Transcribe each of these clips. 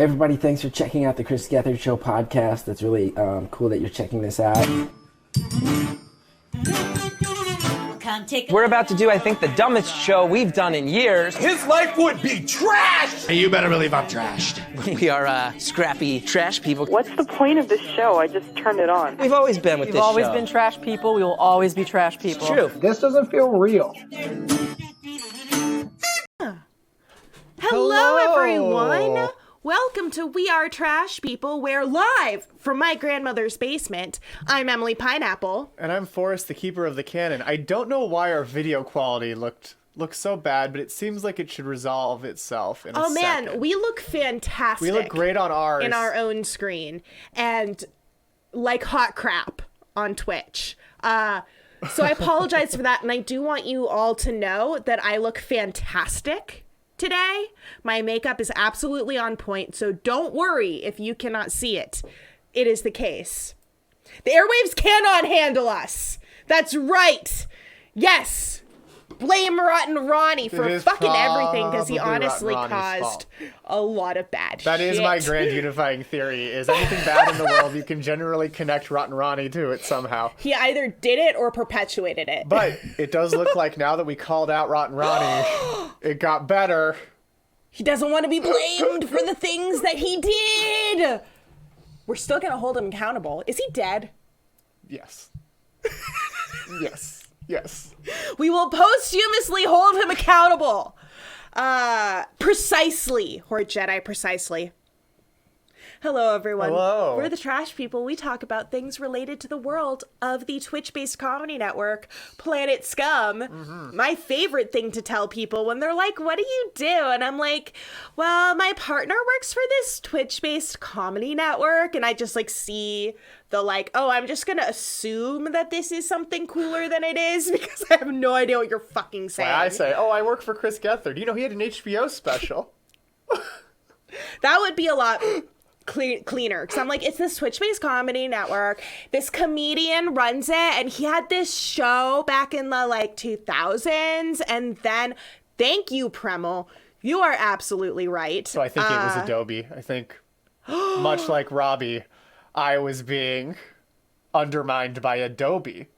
Everybody, thanks for checking out the Chris Gethard Show podcast. It's really cool that you're checking this out. We're about to do, I think, the dumbest show we've done in years. His life would be trash! Hey, you better believe I'm trashed. We are scrappy trash people. What's the point of this show? I just turned it on. We've always been with this show. We've always been trash people. We will always be trash people. It's true. This doesn't feel real. Hello, everyone. Welcome to We Are Trash People. We're live from my grandmother's basement. I'm Emily Pineapple. And I'm Forrest, the keeper of the Canon. I don't know why our video quality looks so bad, but it seems like it should resolve itself in a second. Man, we look fantastic. We look great on ours. In our own screen. And like hot crap on Twitch. So I apologize for that, and I do want you all to know that I look fantastic today. My makeup is absolutely on point, so don't worry if you cannot see it. It is the case. The airwaves cannot handle us. That's right. Yes. Blame Rotten Ronnie for fucking everything, because he honestly caused a lot of bad shit. That is my grand unifying theory, is anything bad in the world, you can generally connect Rotten Ronnie to it somehow. He either did it or perpetuated it. But it does look like now that we called out Rotten Ronnie, it got better. He doesn't want to be blamed for the things that he did. We're still going to hold him accountable. Is he dead? Yes. Yes. We will posthumously hold him accountable. Precisely, Horde Jedi, precisely. Hello, everyone. Hello. We're the Trash People. We talk about things related to the world of the Twitch-based comedy network, Planet Scum. Mm-hmm. My favorite thing to tell people when they're like, what do you do? And I'm like, well, my partner works for this Twitch-based comedy network. And I just like see the like, oh, I'm just going to assume that this is something cooler than it is because I have no idea what you're fucking saying. I say, oh, I work for Chris Gethard. You know, he had an HBO special. That would be a lot cleaner, because I'm like, it's this Twitch-based comedy network. This comedian runs it, and he had this show back in the like 2000s, and then thank you, Premmel. You are absolutely right. So I think it was Adobe. I think, much like Robbie, I was being undermined by Adobe.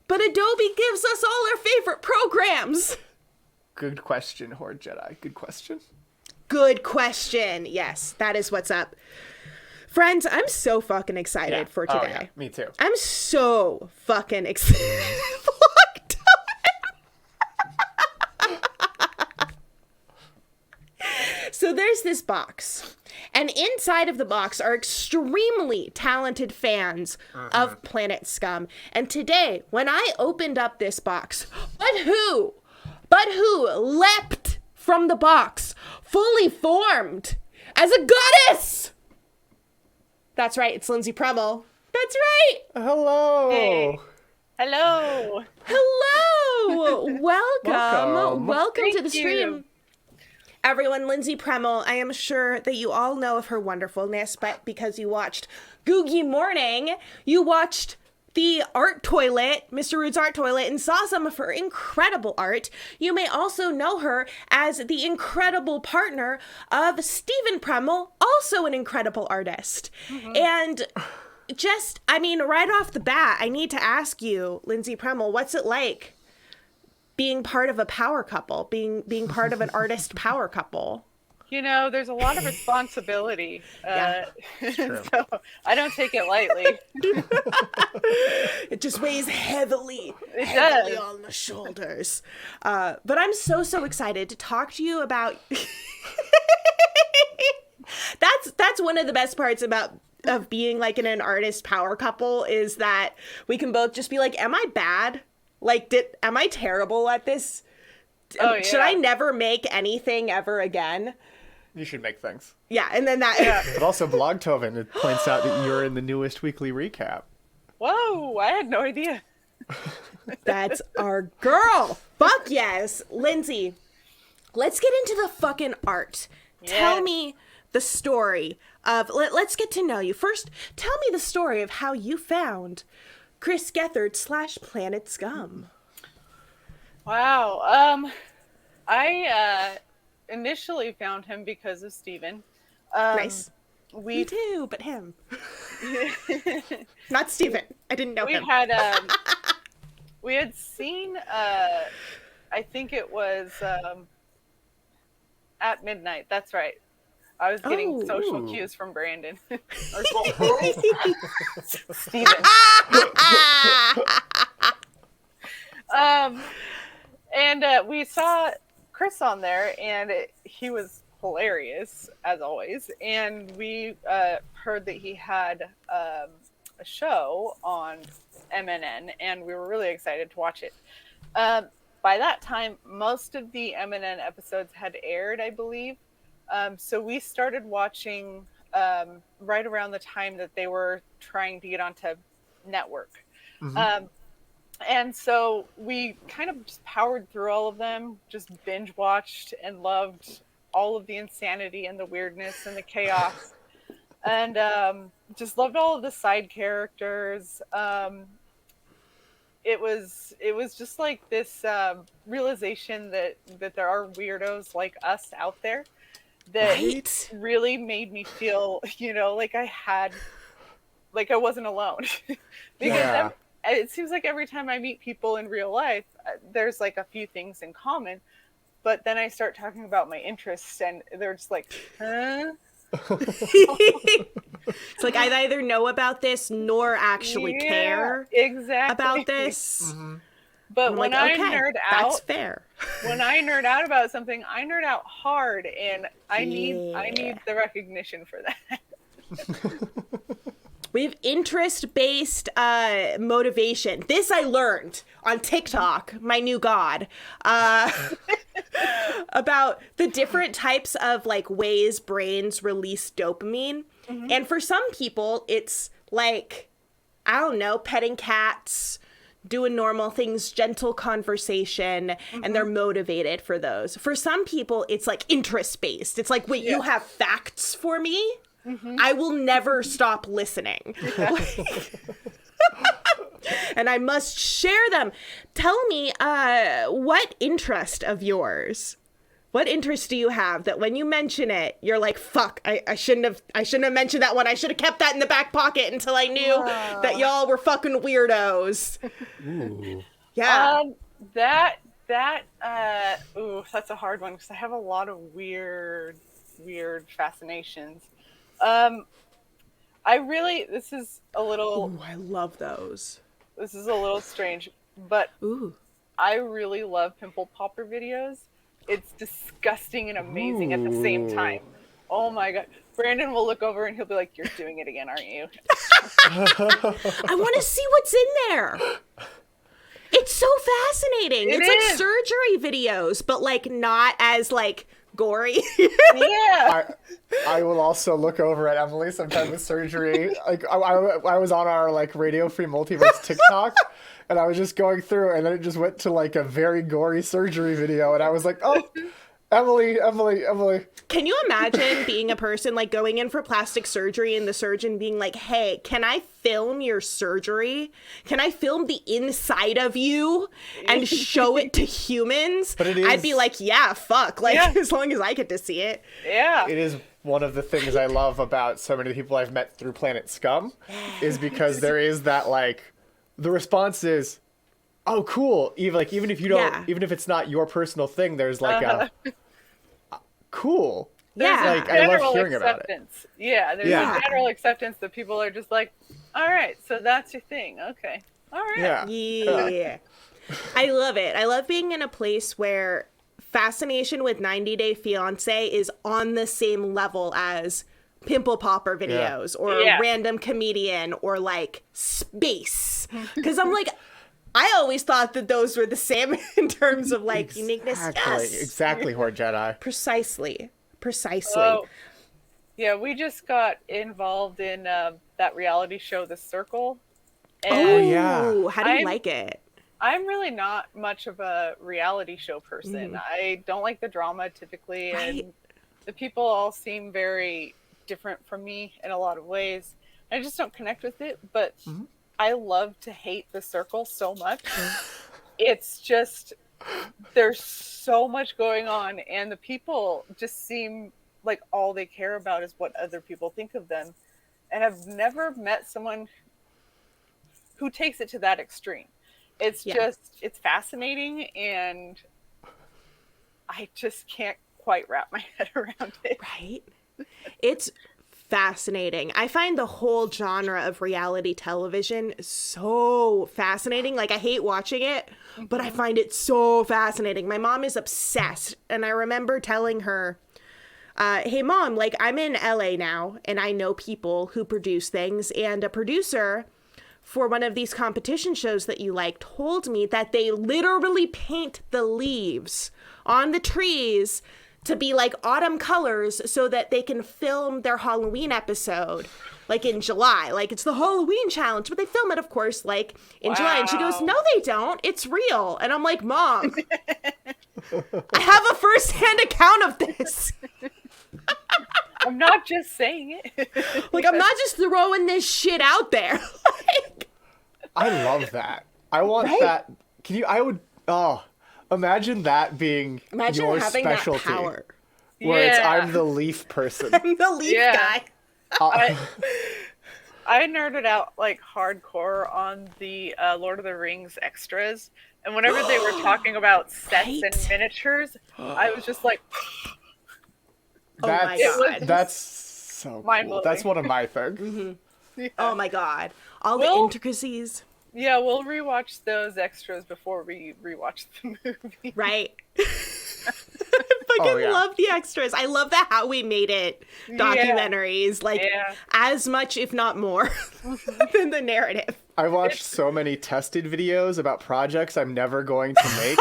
But Adobe gives us all our favorite programs. Good question, Horde Jedi. Good question. Good question. Yes, that is what's up. Friends, I'm so fucking excited for today. Oh, yeah. Me too. I'm so fucking excited. So there's this box, and inside of the box are extremely talented fans of Planet Scum. And today, when I opened up this box, but who leapt from the box, fully formed as a goddess? That's right, it's Lindsey Premmel. That's right. Hello. Hey. Hello. Welcome to the stream. Everyone, Lindsey Premmel, I am sure that you all know of her wonderfulness, but because you watched Googie Morning, you watched the art toilet, Mr. Rude's art toilet, and saw some of her incredible art. You may also know her as the incredible partner of Stephen Premmel, also an incredible artist. Mm-hmm. And just, I mean, right off the bat, I need to ask you, Lindsey Premmel, what's it like being part of a power couple, being part of an artist power couple? You know, there's a lot of responsibility. True. So I don't take it lightly. It just weighs heavily does. on the shoulders. But I'm so excited to talk to you about. That's one of the best parts of being like in an artist power couple, is that we can both just be like, am I bad? Like, am I terrible at this? Oh, yeah. Should I never make anything ever again? You should make things. Yeah, and then that. Yeah. But also, Blogtoven, it points out that you're in the newest weekly recap. Whoa, I had no idea. That's our girl. Fuck yes. Lindsey, let's get into the fucking art. Yes. Tell me the story of, let's get to know you. First, tell me the story of how you found Chris Gethard / Planet Scum. Wow. I initially found him because of Steven. Nice. We Me too, but him. Not Steven. I didn't know him. We had seen, I think it was At Midnight. That's right. I was getting social cues from Brandon. Or Steven. And we saw Chris on there, and he was hilarious, as always. And we heard that he had a show on MNN, and we were really excited to watch it. By that time, most of the MNN episodes had aired, I believe. So we started watching right around the time that they were trying to get onto network. And so we kind of just powered through all of them, just binge watched and loved all of the insanity and the weirdness and the chaos. And just loved all of the side characters. It was just like this realization that there are weirdos like us out there that really made me feel, like I wasn't alone. Because it seems like every time I meet people in real life, there's like a few things in common, but then I start talking about my interests and they're just like, huh? It's like I either know about this nor actually care about this. But when I nerd out, that's fair. When I nerd out about something, I nerd out hard, and I need the recognition for that. We have interest-based motivation. This I learned on TikTok, my new god, about the different types of like ways brains release dopamine. And for some people, it's like, I don't know, petting cats, doing normal things, gentle conversation, and they're motivated for those. For some people, it's like interest-based. It's like, wait, you have facts for me? I will never stop listening. And I must share them. Tell me, what interest of yours, what interest do you have that when you mention it, you're like, fuck, I shouldn't have mentioned that one. I should have kept that in the back pocket until I knew that y'all were fucking weirdos. Ooh. Yeah. That's a hard one because I have a lot of weird fascinations. This is a little... Ooh, I love those. This is a little strange, but I really love pimple popper videos. It's disgusting and amazing at the same time. Oh my God. Brandon will look over and he'll be like, you're doing it again, aren't you? I want to see what's in there. It's so fascinating. It's like surgery videos, but like not as like gory. Yeah. I will also look over at Emily sometimes with surgery. Like I was on our like Radio Free Multiverse TikTok, and I was just going through, and then it just went to like a very gory surgery video, and I was like, oh, Emily. Can you imagine being a person like going in for plastic surgery and the surgeon being like, hey, can I film your surgery? Can I film the inside of you and show it to humans? But I'd be like, yeah, fuck. Like, as long as I get to see it. Yeah. It is one of the things I love about so many people I've met through Planet Scum is because there is that like, the response is, oh, cool. Even if you don't, even if it's not your personal thing, there's like a cool. Yeah. Like, I love hearing about it. Yeah, there's a general acceptance that people are just like, all right, so that's your thing. Okay. All right. Yeah. I love it. I love being in a place where fascination with 90 Day Fiancé is on the same level as pimple popper videos or random comedian or like space. Because I'm like, I always thought that those were the same in terms of like uniqueness. Exactly, Horde Jedi. Precisely. Oh, yeah, we just got involved in that reality show, The Circle. And how do you like it? I'm really not much of a reality show person. I don't like the drama typically, and the people all seem very different from me in a lot of ways. I just don't connect with it, but I love to hate The Circle so much. It's just, there's so much going on, and the people just seem like all they care about is what other people think of them. And I've never met someone who takes it to that extreme. It's it's fascinating, and I just can't quite wrap my head around it. Right? It's fascinating. I find the whole genre of reality television so fascinating. Like, I hate watching it, but I find it so fascinating. My mom is obsessed, and I remember telling her, hey mom, like, I'm in LA now and I know people who produce things, and a producer for one of these competition shows that you like told me that they literally paint the leaves on the trees to be like autumn colors so that they can film their Halloween episode like in July. Like, it's the Halloween challenge, but they film it, of course, like in July. And she goes, no, they don't. It's real. And I'm like, Mom, I have a first-hand account of this. I'm not just saying it. Like, I'm not just throwing this shit out there. Like, I love that. I want that. Can you, imagine that being your having specialty. That power. Where it's, I'm the leaf person. I'm the leaf guy. I nerded out like hardcore on the Lord of the Rings extras. And whenever they were talking about sets and miniatures, I was just like, that's so cool. That's one of my things. Oh my God. All the intricacies. Yeah, we'll rewatch those extras before we rewatch the movie. Right. I fucking love the extras. I love the How We Made It documentaries. Like, as much, if not more, than the narrative. I watched so many tested videos about projects I'm never going to make.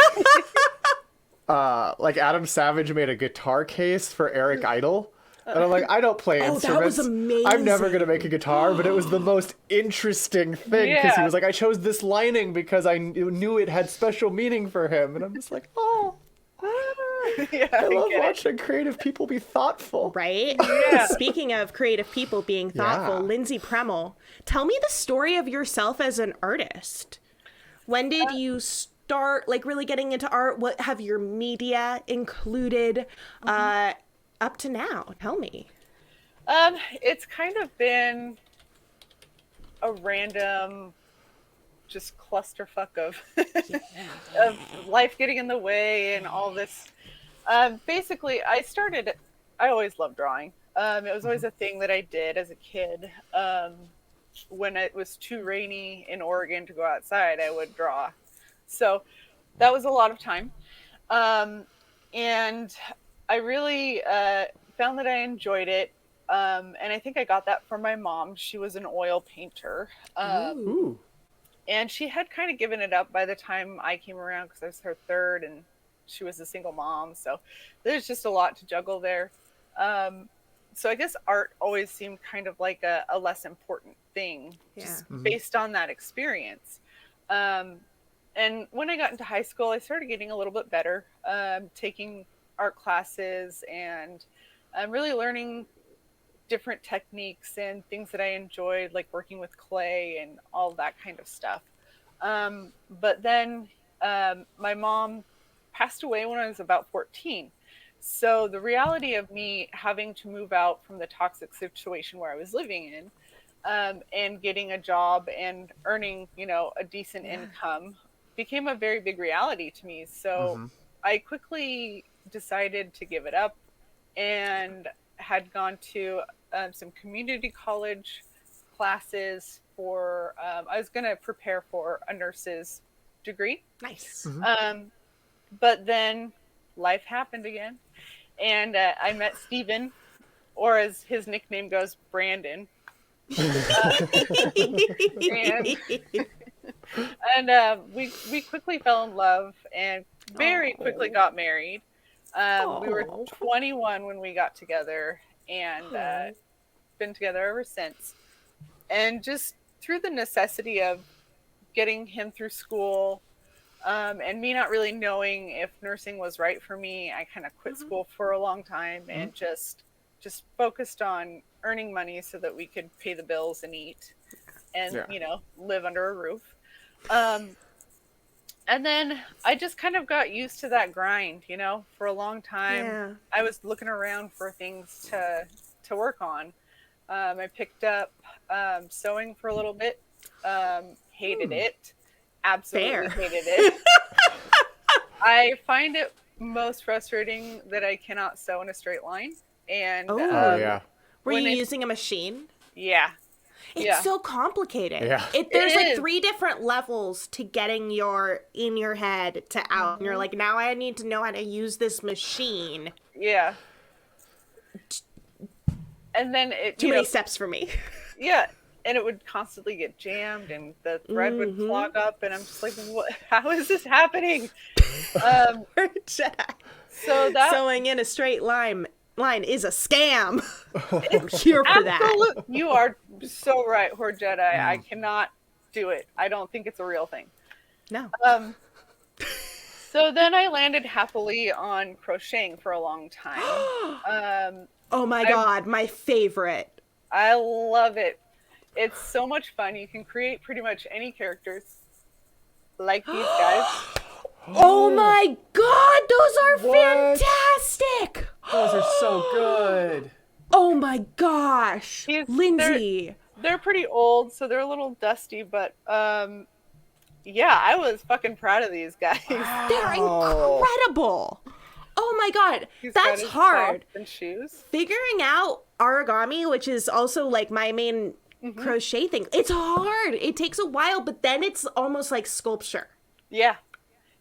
Like, Adam Savage made a guitar case for Eric Idle. And I'm like, I don't play instruments. That was amazing. I'm never going to make a guitar, but it was the most interesting thing. Because he was like, I chose this lining because I knew it had special meaning for him. And I'm just like, I love watching creative people be thoughtful. Right? Yeah. Speaking of creative people being thoughtful, Lindsey Premmel, tell me the story of yourself as an artist. When did you start, like, really getting into art? What have your media included up to now? Tell me. It's kind of been a random just clusterfuck of life getting in the way and all this. Basically, I always loved drawing. It was always a thing that I did as a kid. When it was too rainy in Oregon to go outside, I would draw. So that was a lot of time. And I really found that I enjoyed it. And I think I got that from my mom. She was an oil painter. And she had kind of given it up by the time I came around because I was her third and she was a single mom. So there's just a lot to juggle there. So I guess art always seemed kind of like a less important thing, just based on that experience. And when I got into high school, I started getting a little bit better, taking art classes and really learning different techniques and things that I enjoyed, like working with clay and all that kind of stuff. But then my mom passed away when I was about 14. So the reality of me having to move out from the toxic situation where I was living in and getting a job and earning, a decent income became a very big reality to me. So I quickly decided to give it up and had gone to some community college classes for, I was going to prepare for a nurse's degree. Nice. But then life happened again. And I met Steven, or as his nickname goes, Brandon. And we quickly fell in love and very quickly got married. We were 21 when we got together and been together ever since. And just through the necessity of getting him through school and me not really knowing if nursing was right for me, I kind of quit school for a long time and just focused on earning money so that we could pay the bills and eat and, live under a roof. And then I just kind of got used to that grind, you know, for a long time. Yeah. I was looking around for things to work on. I picked up sewing for a little bit. Hated it. Absolutely hated it. I find it most frustrating that I cannot sew in a straight line. And yeah. Were you using a machine? Yeah. It's so complicated. Yeah. There's like 3 different levels to getting your in your head to out. And you're like, now I need to know how to use this machine. Yeah. And then too many steps for me. Yeah. And it would constantly get jammed and the thread would clog up. And I'm just like, what? How is this happening? Jedi. So that sewing in a straight line is a scam. I'm here for that. You are so right, Horde Jedi. I cannot do it. I don't think it's a real thing. No. So then I landed happily on crocheting for a long time. Oh my God, my favorite. I love it. It's so much fun. You can create pretty much any characters like these guys. Oh my God, those are fantastic. Those are so good. Oh my gosh. Lindsey. They're pretty old, so they're a little dusty, but yeah, I was fucking proud of these guys. Wow. They're incredible. Oh my God, He's that's hard. And shoes. Figuring out origami, which is also like my main crochet thing, it's hard. It takes a while, but then it's almost like sculpture. Yeah.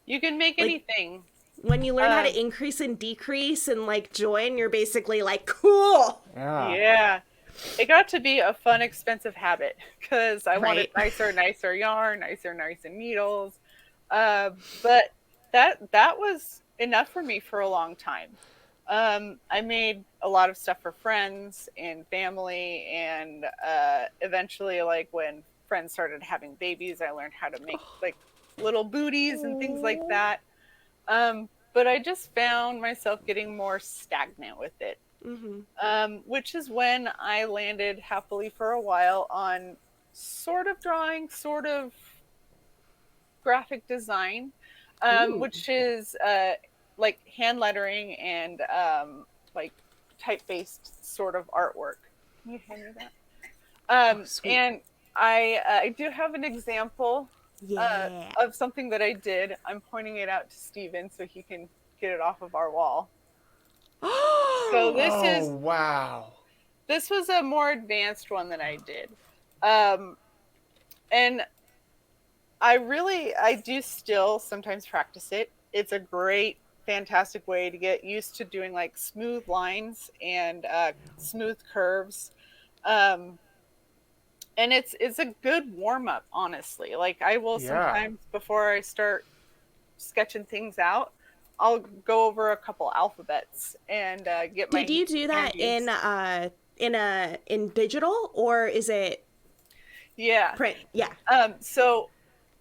You can make anything. When you learn how to increase and decrease and like join, you're basically like, cool. Yeah. It got to be a fun, expensive habit because I wanted nicer yarn, nicer needles. But that was enough for me for a long time. I made a lot of stuff for friends and family, and eventually, like when friends started having babies, I learned how to make like little booties and things like that. But I just found myself getting more stagnant with it. Which is when I landed happily for a while on sort of drawing, sort of graphic design, which is like hand lettering and like type-based sort of artwork. Can you hand me that? And I do have an example of something that I did. I'm pointing it out to Steven so he can get it off of our wall. So this was a more advanced one that I did. And I do still sometimes practice it. It's a great, fantastic way to get used to doing like smooth lines and smooth curves. And it's a good warm up, honestly. Like I will sometimes before I start sketching things out, I'll go over a couple alphabets and get my. Did you do that in digital, or is it? Yeah. Print. Yeah. So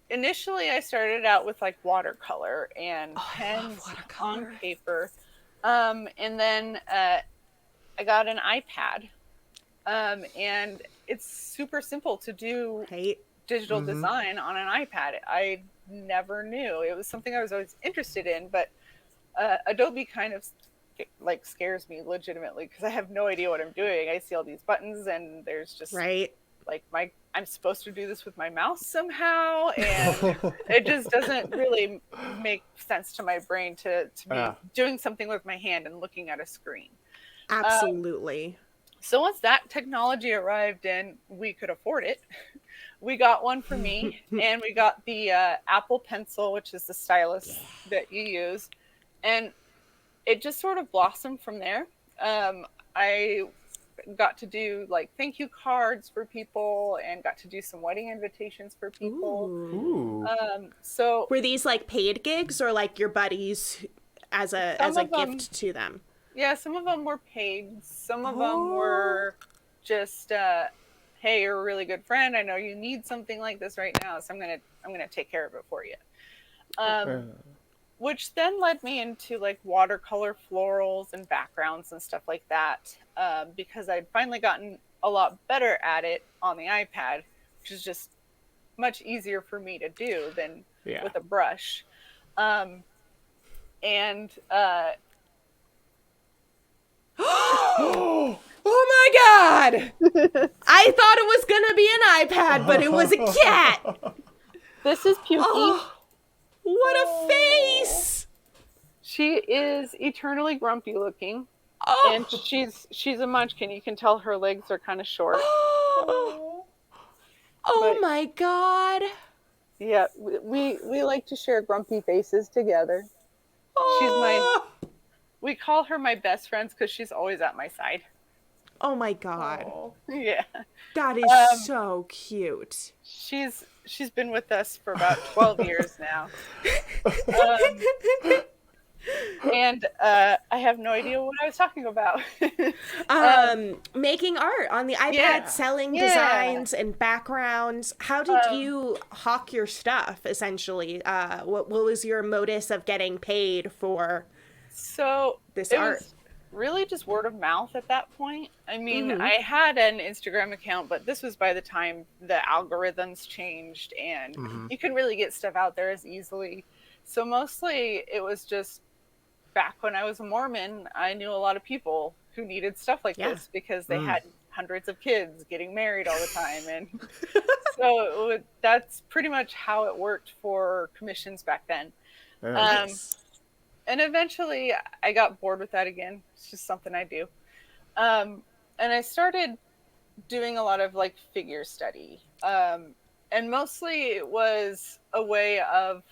initially I started out with like watercolor and pens on paper. And then I got an iPad. And it's super simple to do digital design on an iPad. I never knew. It was something I was always interested in, but Adobe kind of like scares me legitimately because I have no idea what I'm doing. I see all these buttons and there's just like I'm supposed to do this with my mouse somehow, and it just doesn't really make sense to my brain to be doing something with my hand and looking at a screen. Absolutely. So once that technology arrived and we could afford it, we got one for me, and we got the Apple Pencil, which is the stylus that you use. And it just sort of blossomed from there. I got to do like thank you cards for people and got to do some wedding invitations for people. So were these like paid gigs or like your buddies as a gift to them? Yeah, some of them were paid. Some of them were just hey, you're a really good friend. I know you need something like this right now, so I'm gonna take care of it for you. Which then led me into like watercolor florals and backgrounds and stuff like that, because I'd finally gotten a lot better at it on the iPad, which is just much easier for me to do than with a brush. Oh my God! I thought it was gonna be an iPad, but it was a cat. This is Pukey. Oh, what a face! She is eternally grumpy looking. Oh. And she's a munchkin. You can tell her legs are kind of short. Oh my God. Yeah, we like to share grumpy faces together. We call her my best friends because she's always at my side. Oh my God. Oh, yeah. That is so cute. She's been with us for about 12 years now. And I have no idea what I was talking about. Making art on the iPad, selling designs and backgrounds. How did you hawk your stuff, essentially? What was your modus of getting paid for this art? Was really just word of mouth at that point. I mean, I had an Instagram account, but this was by the time the algorithms changed and you couldn't really get stuff out there as easily. So mostly it was just back when I was a Mormon, I knew a lot of people who needed stuff like this because they had hundreds of kids getting married all the time. And so that's pretty much how it worked for commissions back then. Nice. And eventually I got bored with that again. It's just something I do. And I started doing a lot of like figure study. And mostly it was a way of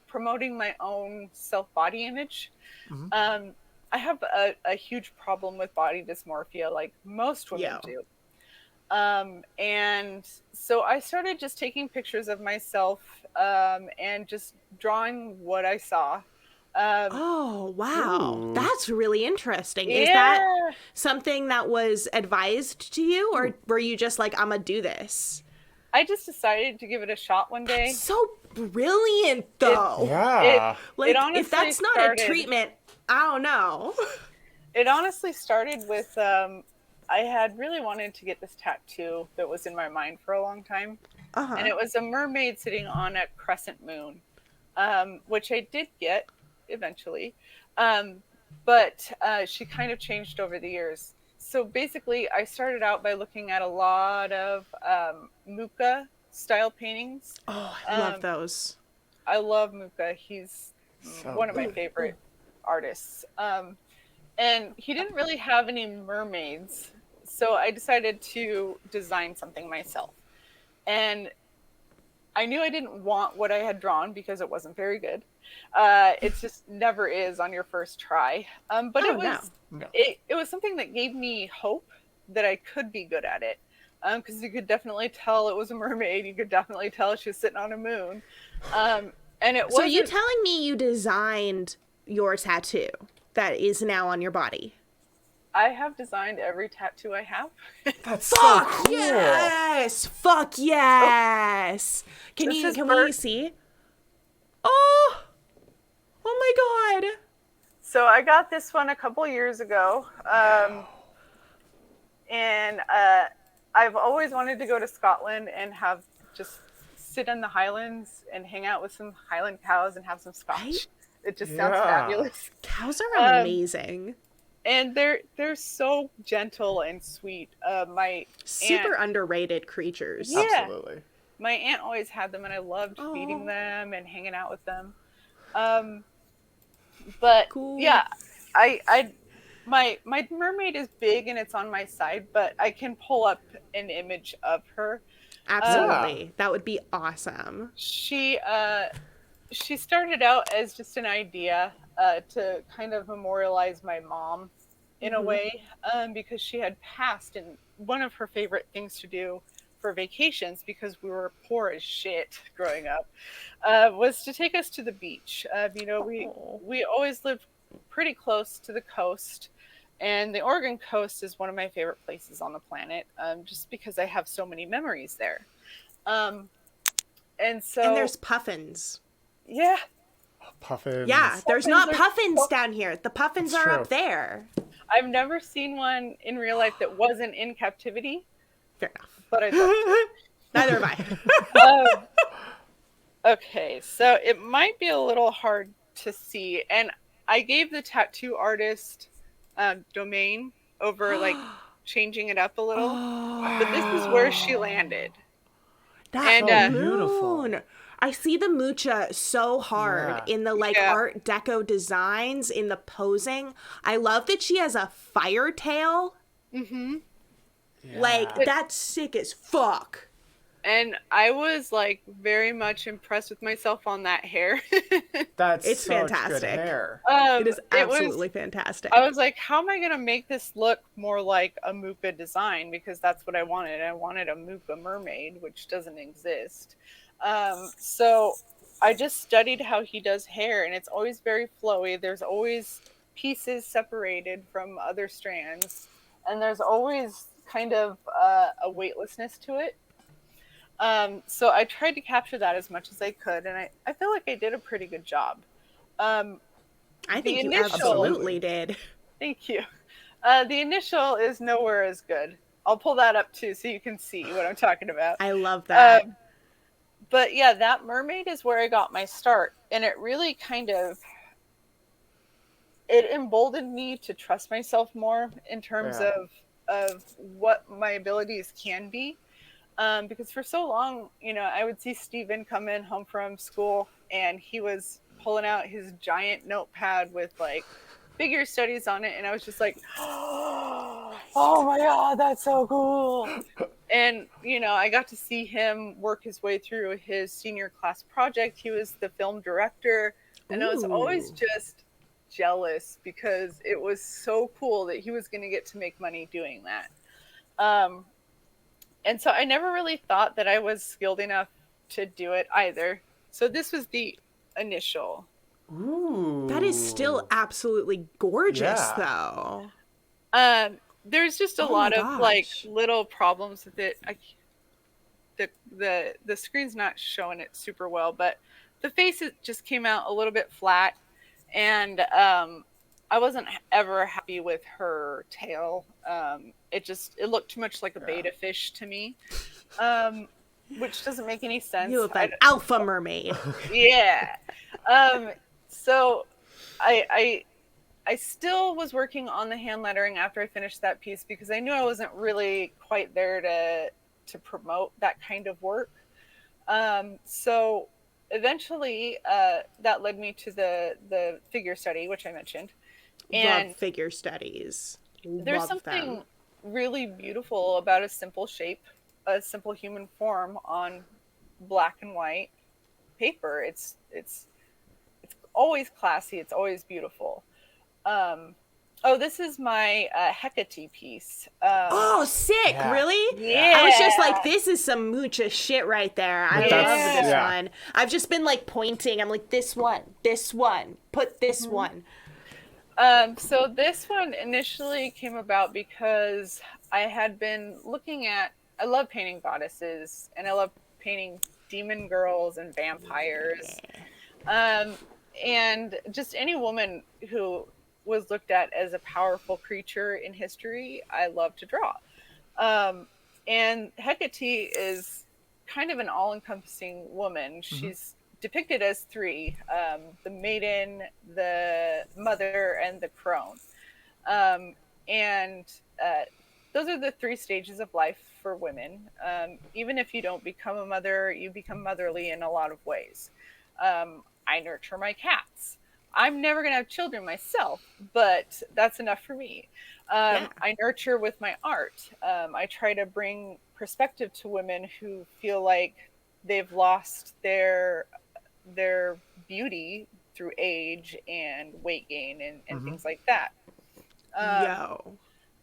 promoting my own self-body image. I have a huge problem with body dysmorphia, like most women do. And so I started just taking pictures of myself and just drawing what I saw. Oh, wow. That's really interesting. Is that something that was advised to you, or were you just like, I'm gonna do this? I just decided to give it a shot one day. That's so brilliant, though. If that's not a treatment, I don't know. It honestly started with, I had really wanted to get this tattoo that was in my mind for a long time. And it was a mermaid sitting on a crescent moon, which I did get eventually. But she kind of changed over the years. So basically, I started out by looking at a lot of Muka style paintings. Oh, I love those. I love Muka. He's one of my favorite artists. And he didn't really have any mermaids. So I decided to design something myself. And I knew I didn't want what I had drawn because it wasn't very good. It just never is on your first try. But it was something that gave me hope that I could be good at it. Because you could definitely tell it was a mermaid. You could definitely tell she was sitting on a moon. And it was. So you telling me you designed your tattoo that is now on your body? I have designed every tattoo I have. That's so cool. Yes! Fuck yes! Can we see? Oh my God! So I got this one a couple years ago. And I've always wanted to go to Scotland and have just sit in the Highlands and hang out with some Highland cows and have some scotch. Right? It just sounds fabulous. Cows are amazing. And they're so gentle and sweet. My super aunt, underrated creatures. Yeah, absolutely. My aunt always had them, and I loved feeding them and hanging out with them. But cool. Yeah, my mermaid is big and it's on my side, but I can pull up an image of her. Absolutely, that would be awesome. She started out as just an idea to kind of memorialize my mom in a way, because she had passed, and one of her favorite things to do for vacations, because we were poor as shit growing up, was to take us to the beach. We always lived pretty close to the coast, and the Oregon coast is one of my favorite places on the planet, just because I have so many memories there. And there's puffins. Yeah. Puffins. Yeah, there's not puffins down here. The puffins are up there. I've never seen one in real life that wasn't in captivity. Fair enough. But I'd love to. Neither have I. Okay, so it might be a little hard to see, and I gave the tattoo artist domain over like changing it up a little, but this is where she landed. That And So moon. beautiful. I see the mucha so hard Yeah. in the like Yeah. Art Deco designs, in the posing. I love that she has a fire tail. Mm-hmm. Like, that's sick as fuck. And I was like very much impressed with myself on that hair. That's It's such fantastic. good hair. It is absolutely fantastic. I was like, how am I going to make this look more like a Muka design? Because that's what I wanted. I wanted a Muka mermaid, which doesn't exist. So I just studied how he does hair, and it's always very flowy. There's always pieces separated from other strands, and there's always kind of a weightlessness to it. So I tried to capture that as much as I could, and I feel like I did a pretty good job. I think you initial- absolutely did. Thank you. The initial is nowhere as good. I'll pull that up too so you can see what I'm talking about. I love that. But yeah, that mermaid is where I got my start, and it really kind of it emboldened me to trust myself more in terms of what my abilities can be. Because for so long, I would see Steven come in home from school, and he was pulling out his giant notepad with like figure studies on it, and I was just like, oh my god, that's so cool. And I got to see him work his way through his senior class project. He was the film director, and I was always just jealous because it was so cool that he was going to get to make money doing that. And so I never really thought that I was skilled enough to do it either. So this was the initial. Ooh. That is still absolutely gorgeous, though. There's just a lot of like little problems with it. The screen's not showing it super well, but the face just came out a little bit flat, and I wasn't ever happy with her tail. It looked too much like a beta fish to me, which doesn't make any sense. You look like alpha mermaid. Yeah. So I still was working on the hand lettering after I finished that piece because I knew I wasn't really quite there to promote that kind of work. So eventually that led me to the figure study, which I mentioned. And love figure studies. There's something really beautiful about a simple shape, a simple human form on black and white paper. It's always classy. It's always beautiful. This is my Hecate piece. Sick! Yeah. Really? Yeah. I was just like, this is some mucha shit right there. I love this Yeah. one. I've just been like pointing. I'm like, this one, put this one. So this one initially came about because I had been looking at, I love painting goddesses, and I love painting demon girls and vampires. And just any woman who was looked at as a powerful creature in history, I love to draw. And Hecate is kind of an all-encompassing woman. She's depicted as three: the maiden, the mother, and the crone. Those are the three stages of life for women. Even if you don't become a mother, you become motherly in a lot of ways. I nurture my cats. I'm never going to have children myself, but that's enough for me. I nurture with my art. I try to bring perspective to women who feel like they've lost their beauty through age and weight gain and things like that.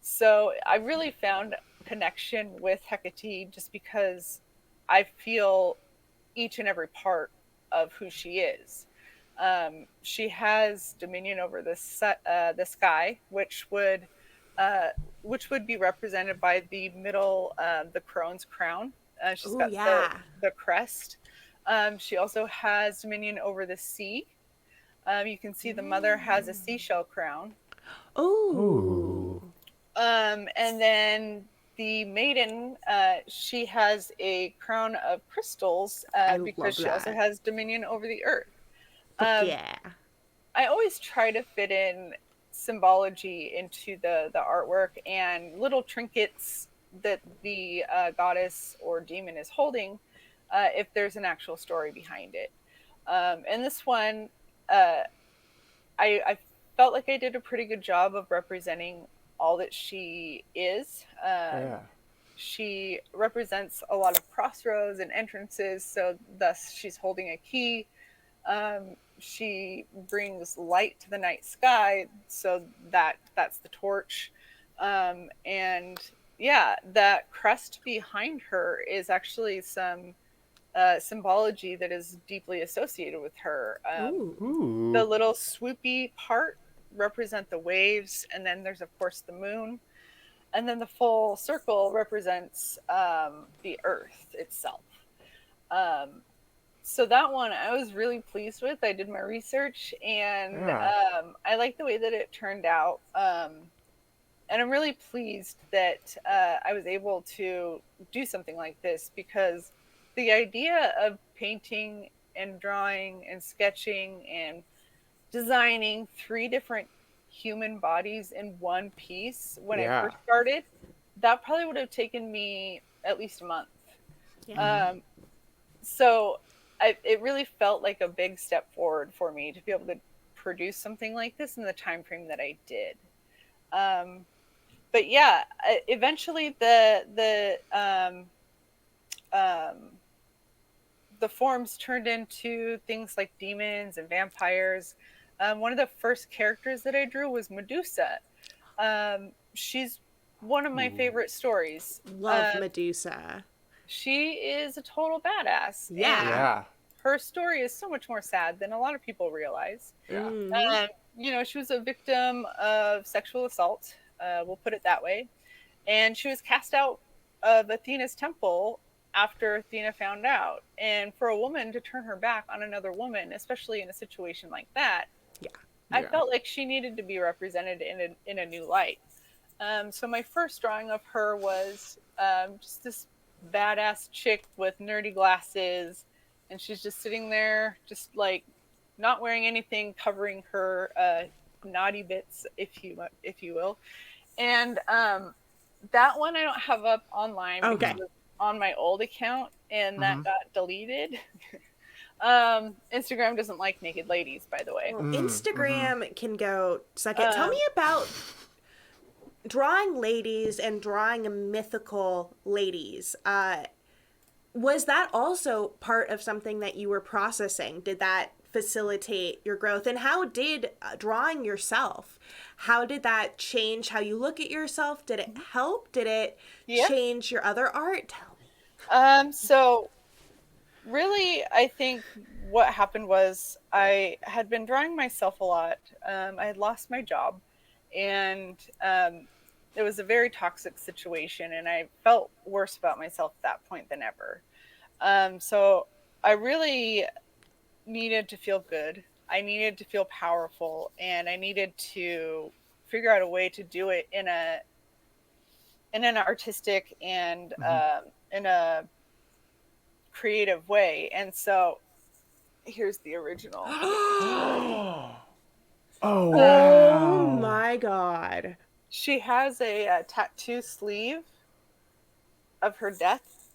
So I really found connection with Hecate just because I feel each and every part of who she is. She has dominion over the sky, which would be represented by the middle, the crone's crown. She's got the crest. She also has dominion over the sea. You can see the mother has a seashell crown. Oh. And then the maiden, she has a crown of crystals because she also has dominion over the earth. Yeah. I always try to fit in symbology into the artwork and little trinkets that the goddess or demon is holding if there's an actual story behind it. And this one, I felt like I did a pretty good job of representing all that she is. She represents a lot of crossroads and entrances, so thus she's holding a key. She brings light to the night sky, so that's the torch. And yeah, that crest behind her is actually some symbology that is deeply associated with her. The little swoopy part represent the waves, and then there's of course the moon, and then the full circle represents the earth itself. So that one I was really pleased with. I did my research, and I like the way that it turned out. And I'm really pleased that I was able to do something like this, because the idea of painting and drawing and sketching and designing 3 different human bodies in one piece when I first started, that probably would have taken me at least a month. So it really felt like a big step forward for me to be able to produce something like this in the time frame that I did. But yeah, eventually the forms turned into things like demons and vampires. One of the first characters that I drew was Medusa. She's one of my favorite stories. Love Medusa. She is a total badass. Yeah. Her story is so much more sad than a lot of people realize. She was a victim of sexual assault. We'll put it that way. And she was cast out of Athena's temple after Athena found out. And for a woman to turn her back on another woman, especially in a situation like that, I felt like she needed to be represented in a new light. So my first drawing of her was just this badass chick with nerdy glasses, and she's just sitting there, just like not wearing anything, covering her naughty bits, if you will. And that one I don't have up online because it was on my old account, and that got deleted. Instagram doesn't like naked ladies, by the way. Instagram can go suck it. Tell me about drawing ladies and drawing mythical ladies. Was that also part of something that you were processing? Did that facilitate your growth? And how did drawing yourself, how did that change how you look at yourself? Did it help? Did it change your other art? Tell me. So really, I think what happened was I had been drawing myself a lot. I had lost my job, and it was a very toxic situation, and I felt worse about myself at that point than ever. So I really needed to feel good. I needed to feel powerful, and I needed to figure out a way to do it in an artistic and in a creative way. And so here's the original. Oh my god. She has a tattoo sleeve of her death.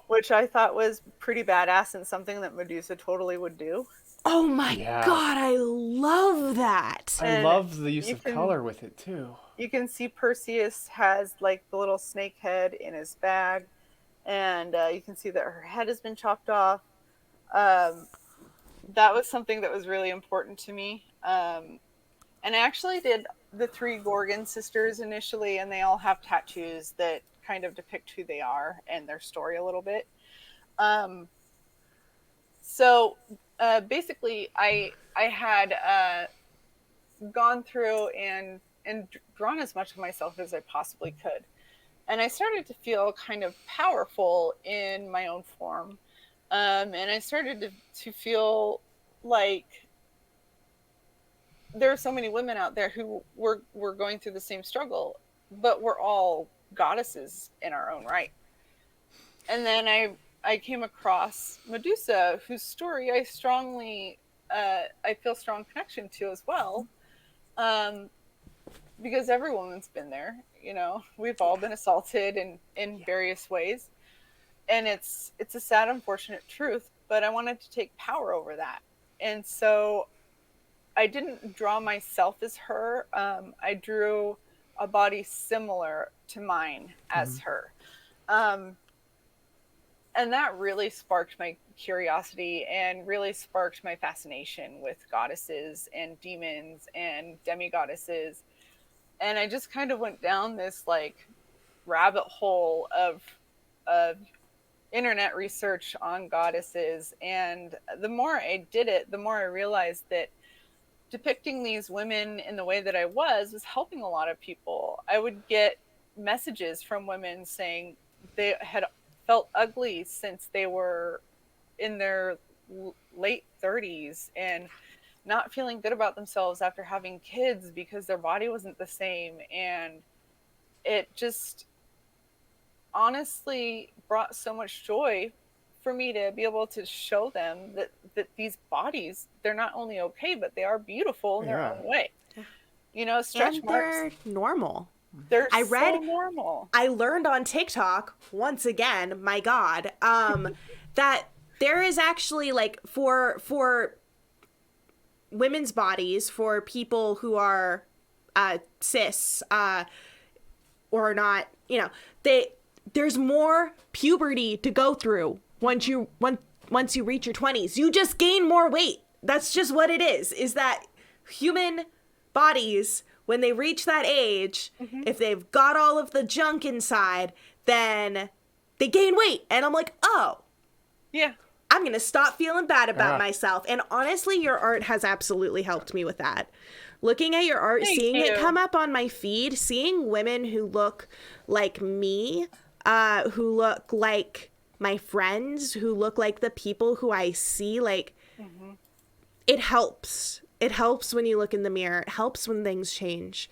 Which I thought was pretty badass and something that Medusa totally would do. Oh my god, I love that. I love the use of color with it too. You can see Perseus has like the little snake head in his bag, and you can see that her head has been chopped off. That was something that was really important to me. And I actually did the 3 Gorgon sisters initially, and they all have tattoos that kind of depict who they are and their story a little bit. So basically, I had gone through and drawn as much of myself as I possibly could. And I started to feel kind of powerful in my own form. And I started to feel like there are so many women out there who were going through the same struggle, but we're all goddesses in our own right. And then I came across Medusa, whose story I feel strong connection to as well, because every woman's been there. You know, we've all been assaulted in various ways, and it's a sad, unfortunate truth. But I wanted to take power over that, and so I didn't draw myself as her. I drew a body similar to mine as her. And that really sparked my curiosity and really sparked my fascination with goddesses and demons and demigoddesses. And I just kind of went down this like rabbit hole of internet research on goddesses. And the more I did it, the more I realized that depicting these women in the way that I was helping a lot of people. I would get messages from women saying they had felt ugly since they were in their late 30s and not feeling good about themselves after having kids because their body wasn't the same. And it just honestly brought so much joy for me to be able to show them that these bodies, they're not only okay, but they are beautiful in their own way. You know, stretch and marks. They're normal. They're so normal. I learned on TikTok, once again, my God, that there is actually like for women's bodies, for people who are cis or not, you know, there's more puberty to go through once you reach your 20s. You just gain more weight. That's just what it is that human bodies, when they reach that age, if they've got all of the junk inside, then they gain weight. And I'm like, oh, yeah, I'm going to stop feeling bad about myself. And honestly, your art has absolutely helped me with that. Looking at your art, seeing it come up on my feed, seeing women who look like me, who look like my friends, who look like the people who I see, like, it helps. It helps when you look in the mirror. It helps when things change.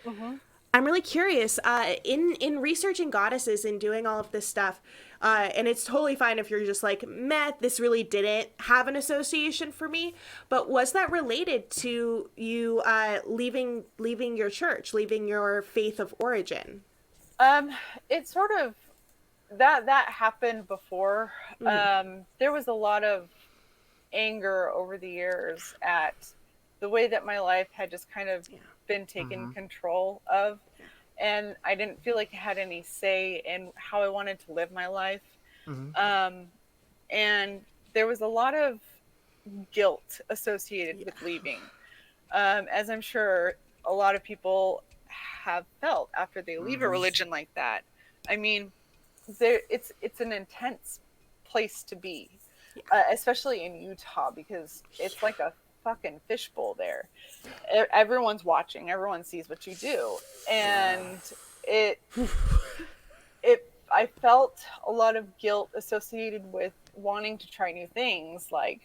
I'm really curious, in researching goddesses and doing all of this stuff, and it's totally fine if you're just like, meh, this really didn't have an association for me, but was that related to you leaving your church, leaving your faith of origin? It sort of, that happened before. There was a lot of anger over the years at the way that my life had just kind of been taken control of. And I didn't feel like I had any say in how I wanted to live my life. And there was a lot of guilt associated with leaving. As I'm sure a lot of people have felt after they leave a religion like that. I mean, it's an intense place to be, especially in Utah, because it's like a fucking fishbowl there. Everyone's watching, everyone sees what you do, and I felt a lot of guilt associated with wanting to try new things, like,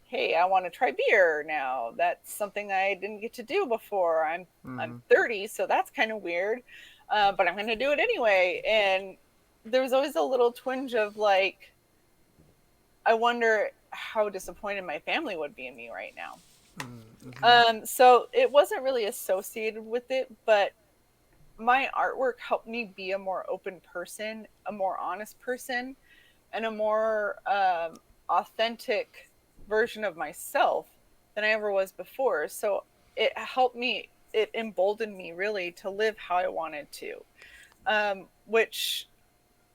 hey, I want to try beer now. That's something I didn't get to do before. I'm 30, so that's kind of weird, but I'm going to do it anyway. And there was always a little twinge of like, I wonder how disappointed my family would be in me right now. So it wasn't really associated with it, but my artwork helped me be a more open person, a more honest person, and a more authentic version of myself than I ever was before. So it helped me, it emboldened me really to live how I wanted to, which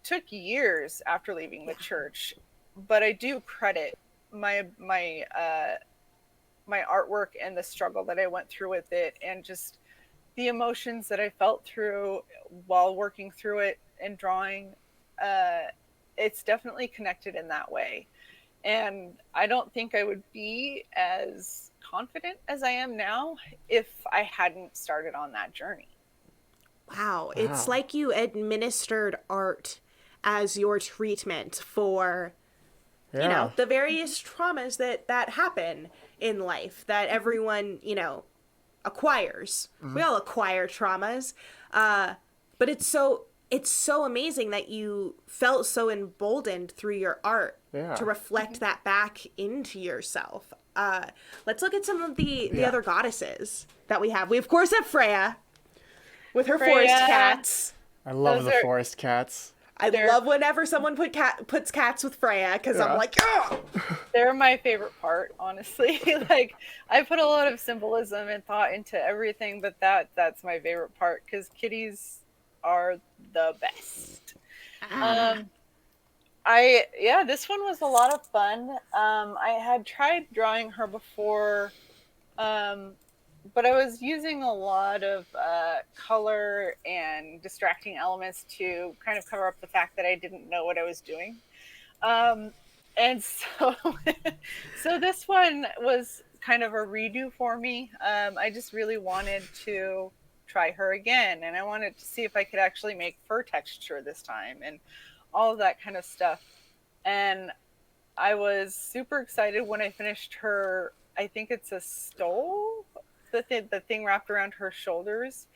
took years after leaving the church. But I do credit my artwork and the struggle that I went through with it, and just the emotions that I felt through while working through it and drawing. It's definitely connected in that way. And I don't think I would be as confident as I am now if I hadn't started on that journey. Wow. It's like you administered art as your treatment for, you know, the various traumas that happen in life, that everyone, you know, acquires. We all acquire traumas. But it's so amazing that you felt so emboldened through your art to reflect that back into yourself. Let's look at some of the other goddesses that we have. We of course have Freya with her forest cats. I love the forest cats. I love whenever someone puts cats with Freya, because I'm like, oh! They're my favorite part, honestly. Like, I put a lot of symbolism and thought into everything, but that's my favorite part, because kitties are the best. This one was a lot of fun. I had tried drawing her before, but I was using a lot of color and distracting elements to kind of cover up the fact that I didn't know what I was doing. And so, so this one was kind of a redo for me. I just really wanted to try her again, and I wanted to see if I could actually make fur texture this time and all of that kind of stuff. And I was super excited when I finished her. I think it's a stole, the thing wrapped around her shoulders.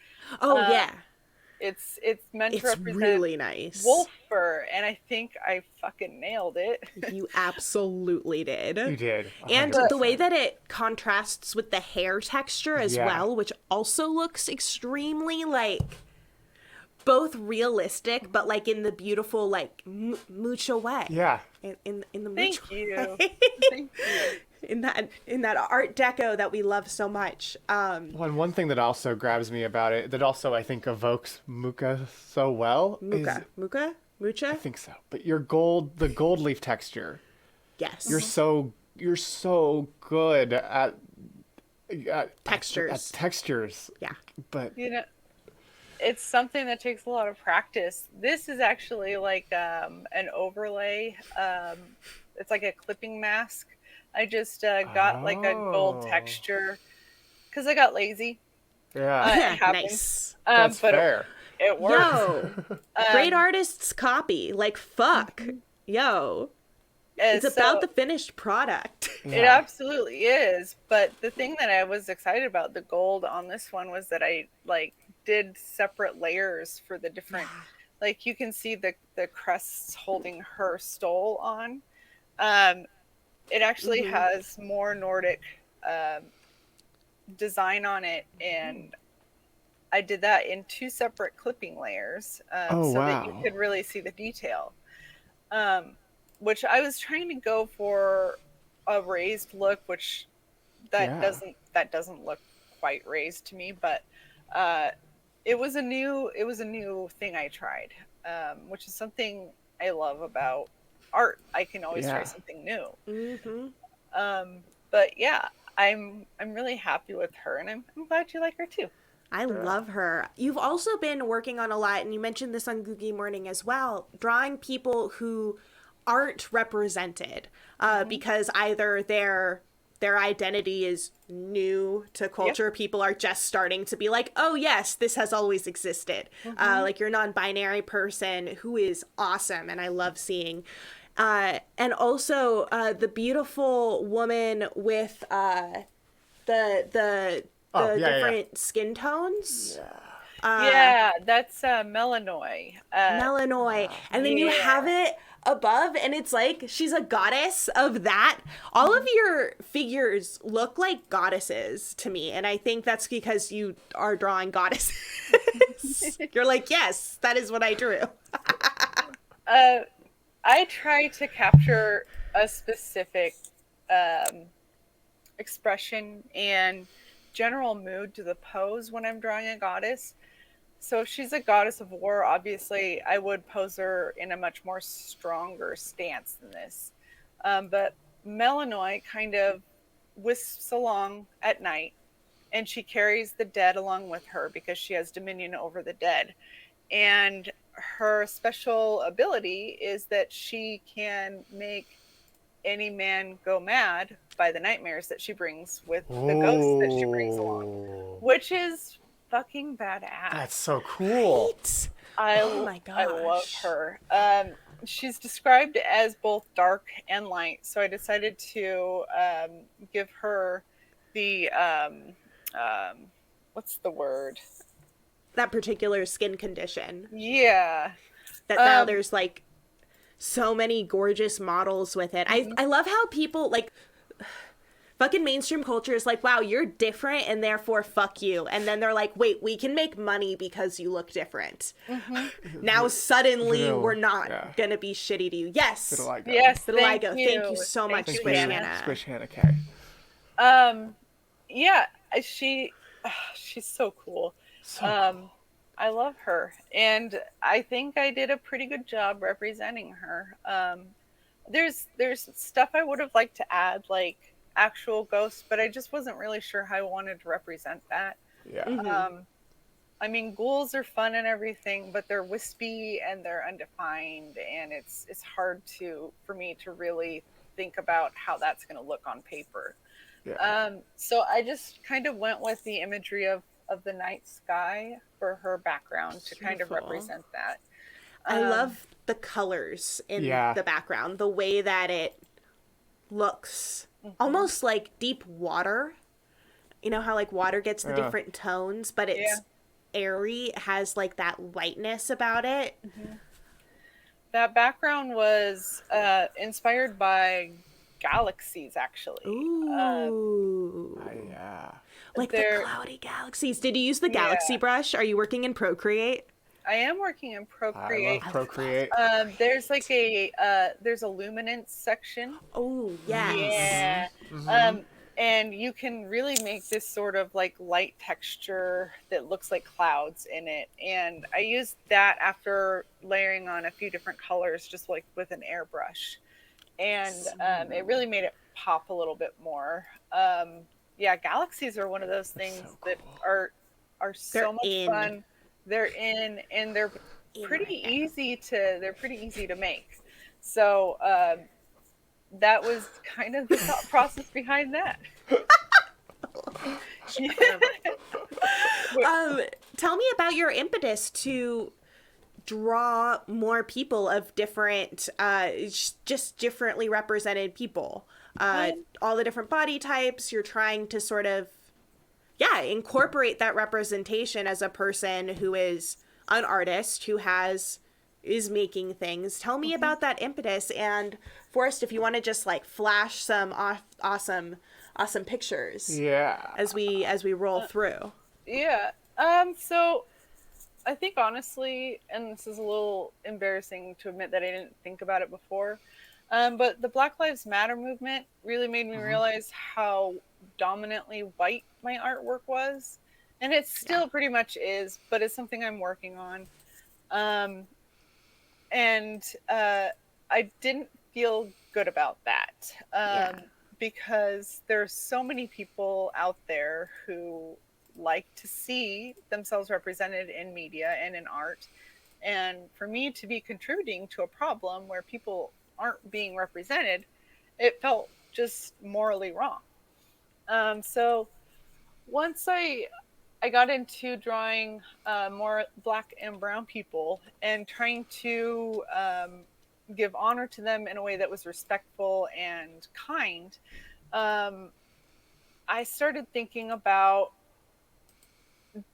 It's meant to represent really nice wolf fur, and I think I fucking nailed it. You absolutely did. You did. 100%. And the way that it contrasts with the hair texture as well, which also looks extremely like both realistic, but like in the beautiful like mucho way. Yeah. In the Thank mucho you. way. Thank you. in that art deco that we love so much. One thing that also grabs me about it, that also I think evokes Muka so well. Mucha? I think so. But the gold leaf texture. Yes. You're so good at textures. At textures. Yeah. But it's something that takes a lot of practice. This is actually like an overlay. It's like a clipping mask. I just got like a gold texture because I got lazy. Yeah. It happens. Nice. That's but fair. It works. Yo, great artists copy. Like, fuck. Yo. It's about the finished product. It absolutely is. But the thing that I was excited about the gold on this one was that I like did separate layers for the different, like you can see the crests holding her stole on. It actually has more Nordic design on it, and I did that in 2 separate clipping layers that you could really see the detail. Which I was trying to go for a raised look, which doesn't look quite raised to me, but it was a new thing I tried, which is something I love about art. I can always try something new. But yeah, I'm really happy with her, and I'm glad you like her too. I love her. You've also been working on a lot, and you mentioned this on Googie Morning as well, drawing people who aren't represented because either their identity is new to culture. People are just starting to be like, oh yes, this has always existed. Like your non-binary person, who is awesome, and I love seeing. And also the beautiful woman with the different skin tones. That's Melanoy. Melanoy. And then you have it above, and it's like she's a goddess of that. All of your figures look like goddesses to me, and I think that's because you are drawing goddesses. You're like, yes, that is what I drew. I try to capture a specific expression and general mood to the pose when I'm drawing a goddess. So if she's a goddess of war, obviously I would pose her in a much more stronger stance than this. But Melanoy kind of wisps along at night, and she carries the dead along with her because she has dominion over the dead. And her special ability is that she can make any man go mad by the nightmares that she brings with the ghosts that she brings along, which is fucking badass. That's so cool. Oh my gosh. I love her. She's described as both dark and light, so I decided to give her the what's the word? That particular skin condition. Yeah. That now there's like so many gorgeous models with it. I love how people like fucking mainstream culture is like, wow, you're different and therefore fuck you. And then they're like, wait, we can make money because you look different. Now suddenly we're not gonna be shitty to you. Yes. Vitiligo. Yes, Vitiligo. Thank you so much, Thank Squish you. Hannah. Squish Hannah K. Yeah, she's so cool. I love her, and I think I did a pretty good job representing her. There's stuff I would have liked to add, like actual ghosts, but I just wasn't really sure how I wanted to represent that. Yeah. I mean, ghouls are fun and everything, but they're wispy and they're undefined, and it's hard for me to really think about how that's going to look on paper. Yeah. So I just kind of went with the imagery of the night sky for her background to kind of represent that. I love the colors in the background, the way that it looks almost like deep water. You know how like water gets the different tones, but it's airy. It has like that whiteness about it. That background was inspired by galaxies, actually. Ooh. Yeah. Like the cloudy galaxies. Did you use the galaxy brush? Are you working in Procreate? I am working in Procreate. I love Procreate. There's like there's a luminance section. Oh, yes. Yeah. And you can really make this sort of like light texture that looks like clouds in it. And I used that after layering on a few different colors, just like with an airbrush. And it really made it pop a little bit more. Yeah, galaxies are one of those things that are so much fun. They're in, and they're pretty easy to make. So that was kind of the thought process behind that. Tell me about your impetus to draw more people of different, just differently represented people. All the different body types. You're trying to sort of, incorporate that representation as a person who is an artist who is making things. Tell me about that impetus. And Forrest, if you want to just like flash some awesome pictures. Yeah. As we roll through. Yeah. So I think honestly, and this is a little embarrassing to admit that I didn't think about it before, but the Black Lives Matter movement really made me realize how dominantly white my artwork was. And it still pretty much is, but it's something I'm working on. And I didn't feel good about that because there's so many people out there who like to see themselves represented in media and in art. And for me to be contributing to a problem where people aren't being represented, it felt just morally wrong. So once I got into drawing more Black and brown people and trying to give honor to them in a way that was respectful and kind, I started thinking about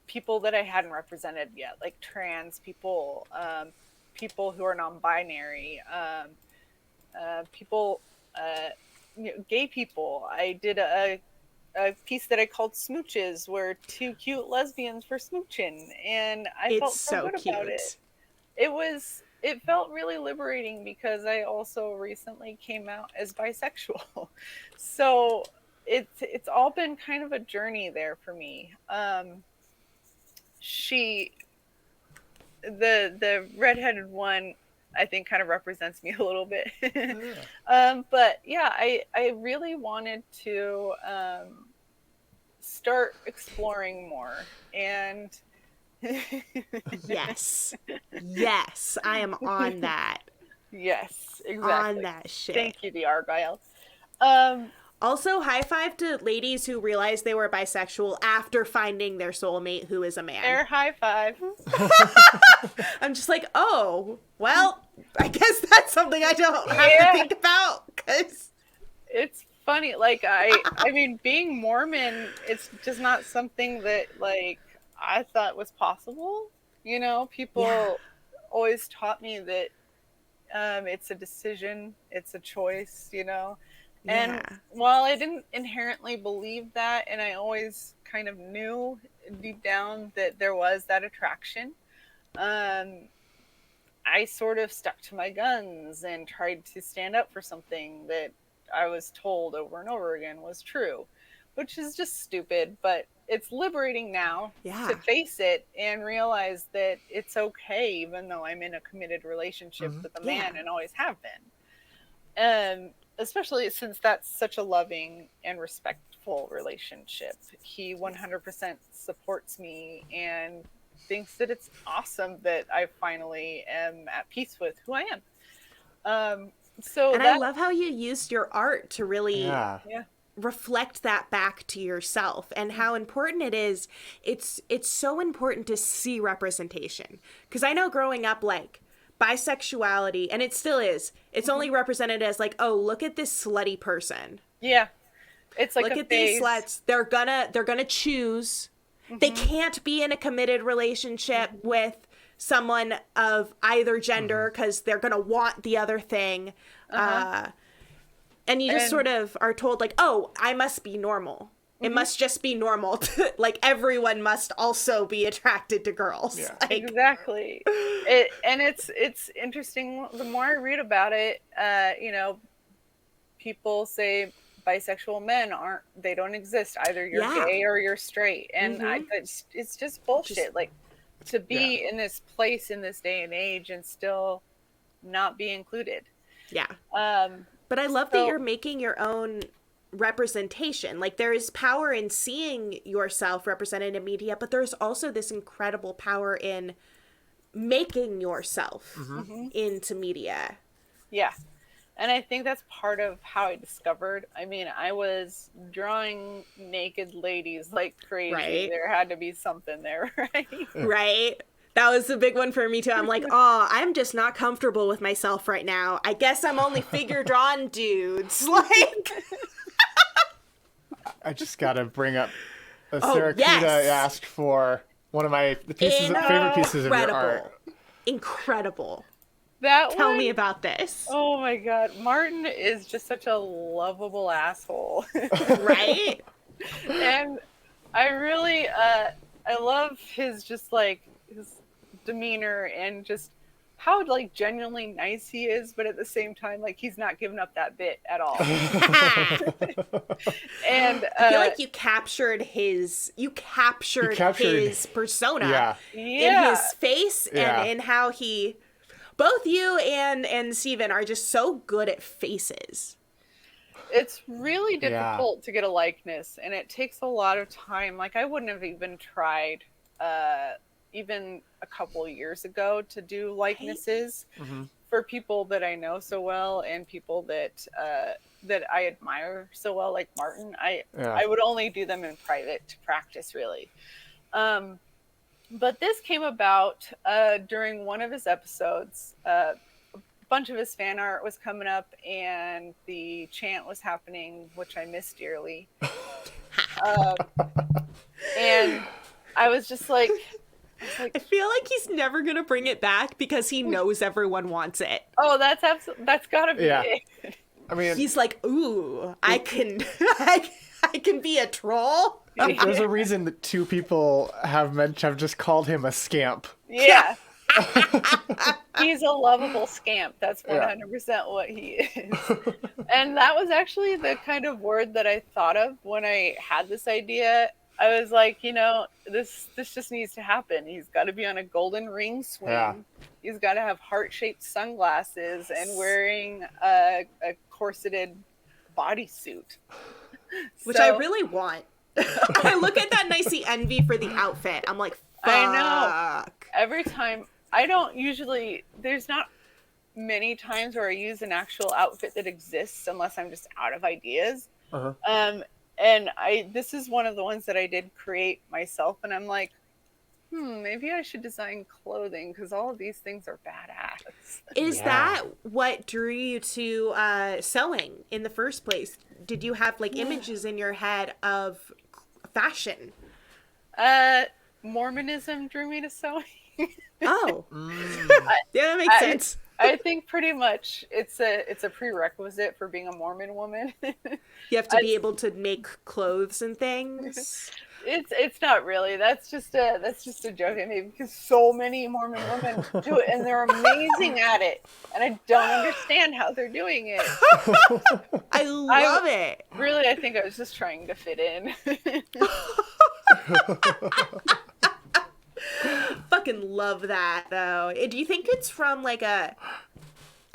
people that I hadn't represented yet, like trans people, people who are non-binary, people, gay people. I did a piece that I called Smooches, where two cute lesbians were smooching, and I felt so good about it. It felt really liberating because I also recently came out as bisexual. So it's all been kind of a journey there for me. The redheaded one, I think, kind of represents me a little bit. But yeah, I really wanted to start exploring more. And yes, I am on that. Yes, exactly. On that shit. Thank you, the Argyle. Also, high five to ladies who realized they were bisexual after finding their soulmate who is a man. Air high five. I'm just like, oh, well, I guess that's something I don't have to think about, because it's funny. Like I mean, being Mormon, it's just not something that like I thought was possible. You know, people always taught me that it's a decision, it's a choice. You know, and while I didn't inherently believe that, and I always kind of knew deep down that there was that attraction, I sort of stuck to my guns and tried to stand up for something that I was told over and over again was true, which is just stupid, but it's liberating now to face it and realize that it's okay, even though I'm in a committed relationship with a man and always have been. Especially since that's such a loving and respectful relationship. He 100% supports me and thinks that it's awesome that I finally am at peace with who I am. I love how you used your art to really reflect that back to yourself, and how important it is. It's so important to see representation, because I know growing up, like, bisexuality, and it still is, it's only represented as like, oh, look at this slutty person. Yeah. It's like, look at these sluts. They're gonna choose. They can't be in a committed relationship with someone of either gender because they're going to want the other thing. And you just sort of are told, like, oh, I must be normal. It must just be normal. Like, everyone must also be attracted to girls. Yeah. Like, exactly. It's interesting. The more I read about it, you know, people say bisexual men don't exist. Either you're gay or you're straight, and it's just bullshit. Like, to be in this place in this day and age and still not be included. But I love that you're making your own representation. Like, there is power in seeing yourself represented in media, but there's also this incredible power in making yourself into media. And I think that's part of how I discovered. I mean, I was drawing naked ladies like crazy. Right. There had to be something there, right? Right. That was a big one for me, too. I'm like, oh, I'm just not comfortable with myself right now. I guess I'm only figure-drawn dudes. Like... I just got to bring up... Sarah Kuda asked for one of my favorite pieces of your art. Incredible. Tell me about this. Oh my God. Martin is just such a lovable asshole. Right? And I really, I love his just like, his demeanor and just how like genuinely nice he is, but at the same time, like he's not giving up that bit at all. And I feel like you captured his persona in his face and in how he... Both you and Steven are just so good at faces. It's really difficult to get a likeness, and it takes a lot of time. Like, I wouldn't have even tried even a couple years ago to do likenesses for people that I know so well and people that I admire so well, like Martin. I would only do them in private to practice, really. But this came about during one of his episodes. A bunch of his fan art was coming up, and the chant was happening, which I miss dearly. And I was just like... I feel like he's never going to bring it back because he knows everyone wants it. Oh, that's got to be it. I mean... He's like, ooh, I can be a troll. There's a reason that two people have just called him a scamp. Yeah. He's a lovable scamp. That's 100% what he is. And that was actually the kind of word that I thought of when I had this idea. I was like, you know, this just needs to happen. He's got to be on a golden ring swing. Yeah. He's got to have heart-shaped sunglasses and wearing a corseted bodysuit. Which I really want. I look at that and I see envy for the outfit. I'm like, fuck. I know. Every time, there's not many times where I use an actual outfit that exists unless I'm just out of ideas. And this is one of the ones that I did create myself, and I'm like, maybe I should design clothing because all of these things are badass. Is that what drew you to sewing in the first place? did you have like images in your head of fashion? Mormonism drew me to sewing. Oh. Yeah, that makes sense. I think pretty much it's a prerequisite for being a Mormon woman. You have to be able to make clothes and things. It's not really. That's just a joke I made because so many Mormon women do it and they're amazing at it, and I don't understand how they're doing it. I love it. Really, I think I was just trying to fit in. Fucking love that though. Do you think it's from like I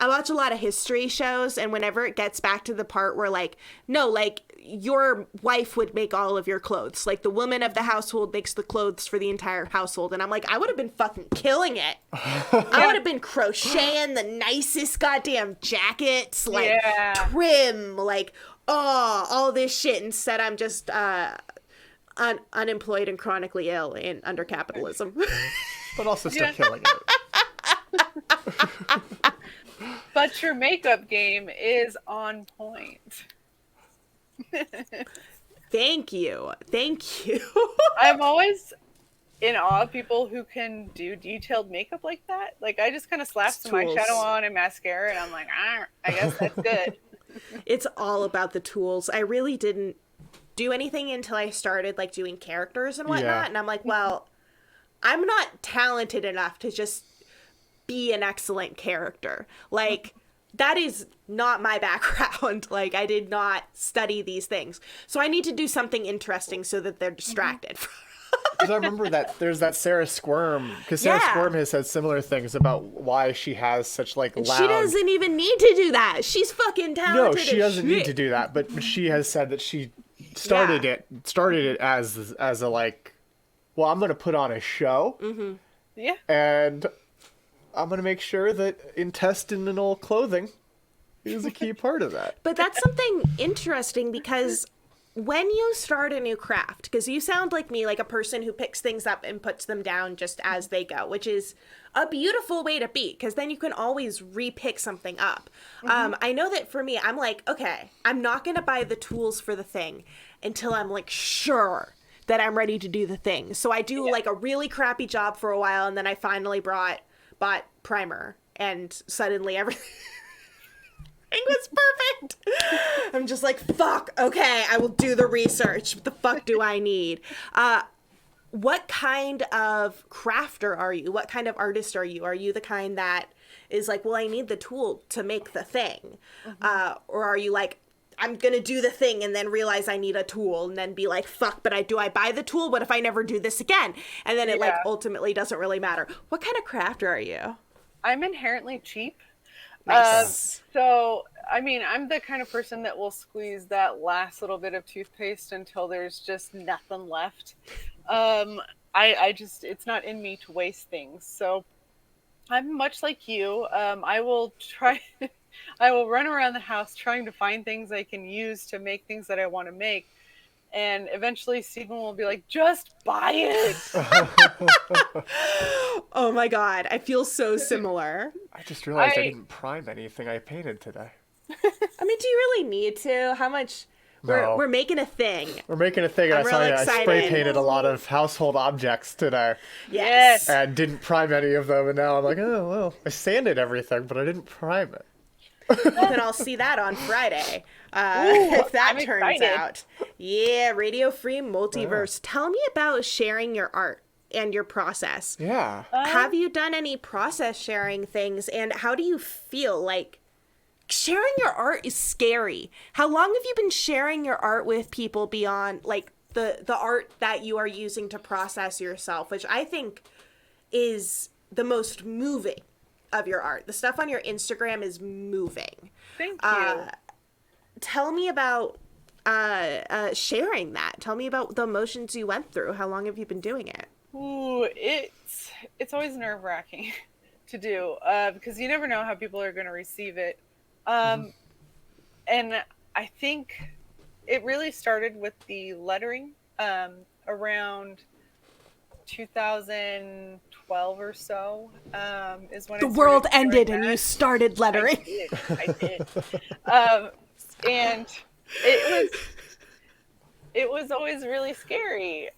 watch a lot of history shows, and whenever it gets back to the part where like, no, like your wife would make all of your clothes, like the woman of the household makes the clothes for the entire household, and I'm like, I would have been fucking killing it. I would have been crocheting the nicest goddamn jackets, like trim, like all this shit. Instead, I'm just unemployed and chronically ill and under capitalism. But also still killing it. But your makeup game is on point. Thank you. I'm always in awe of people who can do detailed makeup like that. Like, I just kind of slap some eyeshadow on and mascara, and I'm like, I guess that's good. It's all about the tools. I really didn't do anything until I started like doing characters and whatnot, and I'm like, well, I'm not talented enough to just be an excellent character. Like, that is not my background. Like, I did not study these things. So I need to do something interesting so that they're distracted. Because I remember that there's that Sarah Squirm, because Sarah Squirm has said similar things about why she has such like loud... She doesn't even need to do that. She's fucking talented. No, she doesn't need to do that, but she has said that she started it as a like, well, I'm going to put on a show. Mm-hmm. Yeah. And I'm going to make sure that intestinal clothing is a key part of that. But that's something interesting, because when you start a new craft, because you sound like me, like a person who picks things up and puts them down just as they go, which is a beautiful way to be, because then you can always re-pick something up. Mm-hmm. I know that for me, I'm like, okay, I'm not going to buy the tools for the thing until I'm like sure that I'm ready to do the thing. So I do like a really crappy job for a while, and then I finally bought primer, and suddenly everything was perfect. I'm just like, fuck, okay, I will do the research. What the fuck do I need? What kind of crafter are you? What kind of artist are you? Are you the kind that is like, well, I need the tool to make the thing? Mm-hmm. Or are you like, I'm going to do the thing and then realize I need a tool and then be like, fuck, but do I buy the tool? What if I never do this again? And then it like ultimately doesn't really matter. What kind of crafter are you? I'm inherently cheap. Nice. So, I mean, I'm the kind of person that will squeeze that last little bit of toothpaste until there's just nothing left. I just, it's not in me to waste things. So I'm much like you. I will run around the house trying to find things I can use to make things that I want to make. And eventually Stephen will be like, just buy it. Oh my God. I feel so similar. I just realized I didn't prime anything I painted today. I mean, do you really need to? How much? No. We're making a thing. We're making a thing, and I saw I spray painted a lot of household objects today. Yes. And didn't prime any of them, and now I'm like, oh, well, I sanded everything, but I didn't prime it. Then I'll see that on Friday. If that turns out. Yeah, Radio Free Multiverse. Yeah. Tell me about sharing your art and your process. Yeah. Have you done any process sharing things, and how do you feel? Like, sharing your art is scary. How long have you been sharing your art with people beyond like the art that you are using to process yourself, which I think is the most moving of your art? The stuff on your Instagram is moving. Thank you. Tell me about sharing that. Tell me about the emotions you went through. How long have you been doing it? Ooh, it's always nerve-wracking to do because you never know how people are going to receive it. And I think it really started with the lettering around 2012 or so is when the world ended and you started lettering. I did. And It was always really scary.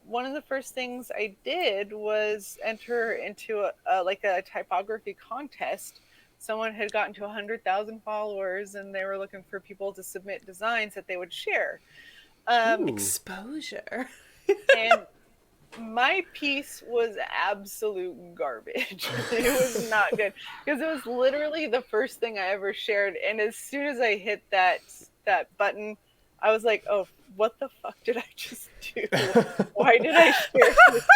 One of the first things I did was enter into a typography contest. Someone had gotten to 100,000 followers, and they were looking for people to submit designs that they would share. Exposure. And my piece was absolute garbage. It was not good because it was literally the first thing I ever shared. And as soon as I hit that button, I was like, "Oh, what the fuck did I just do? Why did I share this?"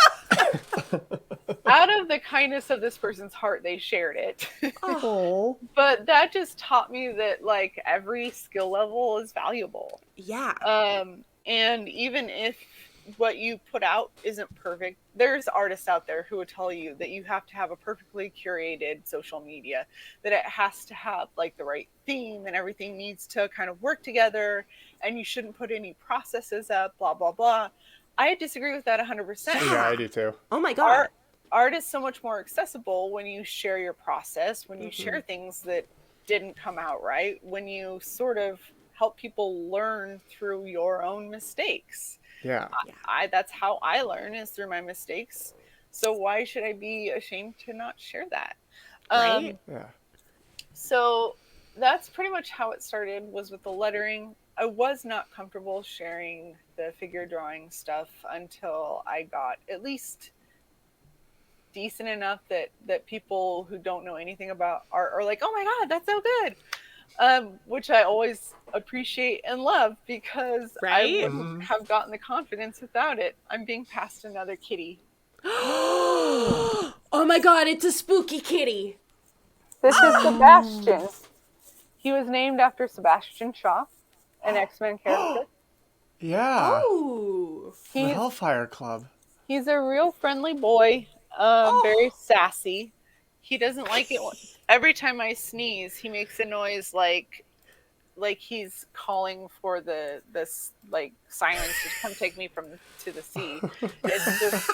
Out of the kindness of this person's heart, they shared it. Oh. But that just taught me that like every skill level is valuable. Yeah. And even if what you put out isn't perfect, there's artists out there who will tell you that you have to have a perfectly curated social media, that it has to have like the right theme and everything needs to kind of work together, and you shouldn't put any processes up, blah blah blah. I disagree with that 100%. Yeah, I do too. Oh my god. Art is so much more accessible when you share your process, when you share things that didn't come out right, when you sort of help people learn through your own mistakes. Yeah. That's how I learn, is through my mistakes. So why should I be ashamed to not share that? Right? Yeah. So that's pretty much how it started, was with the lettering. I was not comfortable sharing the figure drawing stuff until I got at least decent enough that people who don't know anything about art are like, "Oh my god, that's so good." Which I always appreciate and love, because I wouldn't have gotten the confidence without it. I'm being passed another kitty. Oh my god, it's a spooky kitty. This is Sebastian. He was named after Sebastian Shaw, an X-Men character. Yeah. Oh. The Hellfire Club. He's a real friendly boy, very sassy. He doesn't like it every time I sneeze, he makes a noise like he's calling for this like sirens to come take me to the sea. It's just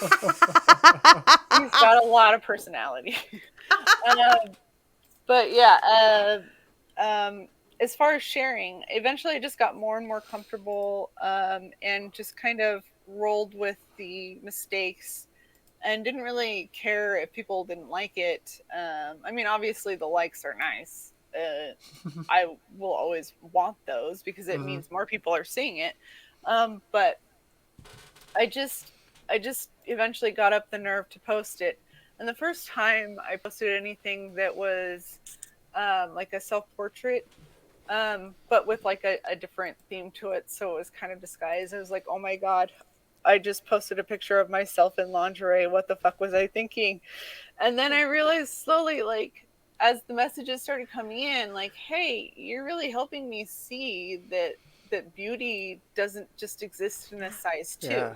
he's got a lot of personality. But yeah, as far as sharing, eventually I just got more and more comfortable, and just kind of rolled with the mistakes. And didn't really care if people didn't like it. I mean, obviously the likes are nice. I will always want those because it means more people are seeing it. But I just eventually got up the nerve to post it. And the first time I posted anything that was like a self-portrait, but with like a different theme to it, so it was kind of disguised. I was like, oh my god, I just posted a picture of myself in lingerie. What the fuck was I thinking? And then I realized slowly, like, as the messages started coming in, like, hey, you're really helping me see that beauty doesn't just exist in a size 2.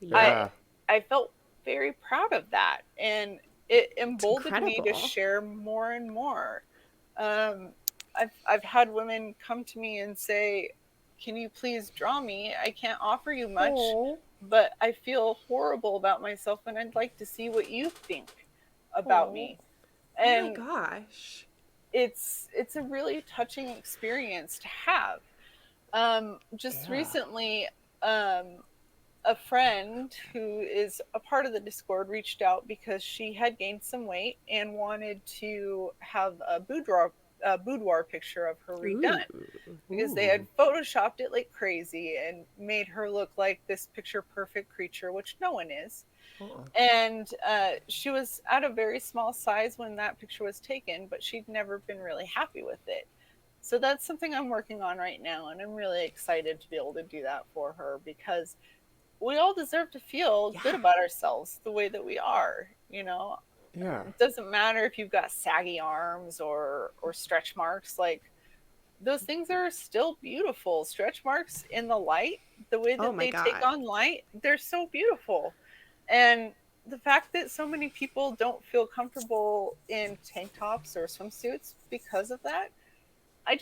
Yeah. I felt very proud of that. And it emboldened me to incredible. share more and more. I've had women come to me and say, can you please draw me? I can't offer you much, but I feel horrible about myself, and I'd like to see what you think about me. And oh my gosh, it's a really touching experience to have. Just recently, a friend who is a part of the Discord reached out because she had gained some weight and wanted to have a boudoir picture of her redone, because they had photoshopped it like crazy and made her look like this picture perfect creature, which no one is. And she was at a very small size when that picture was taken, but she'd never been really happy with it. So that's something I'm working on right now, and I'm really excited to be able to do that for her, because we all deserve to feel good about ourselves the way that we are, you know. Yeah. It doesn't matter if you've got saggy arms or stretch marks. Like, those things are still beautiful. Stretch marks in the light, the way that they take on light, they're so beautiful. And the fact that so many people don't feel comfortable in tank tops or swimsuits because of that, I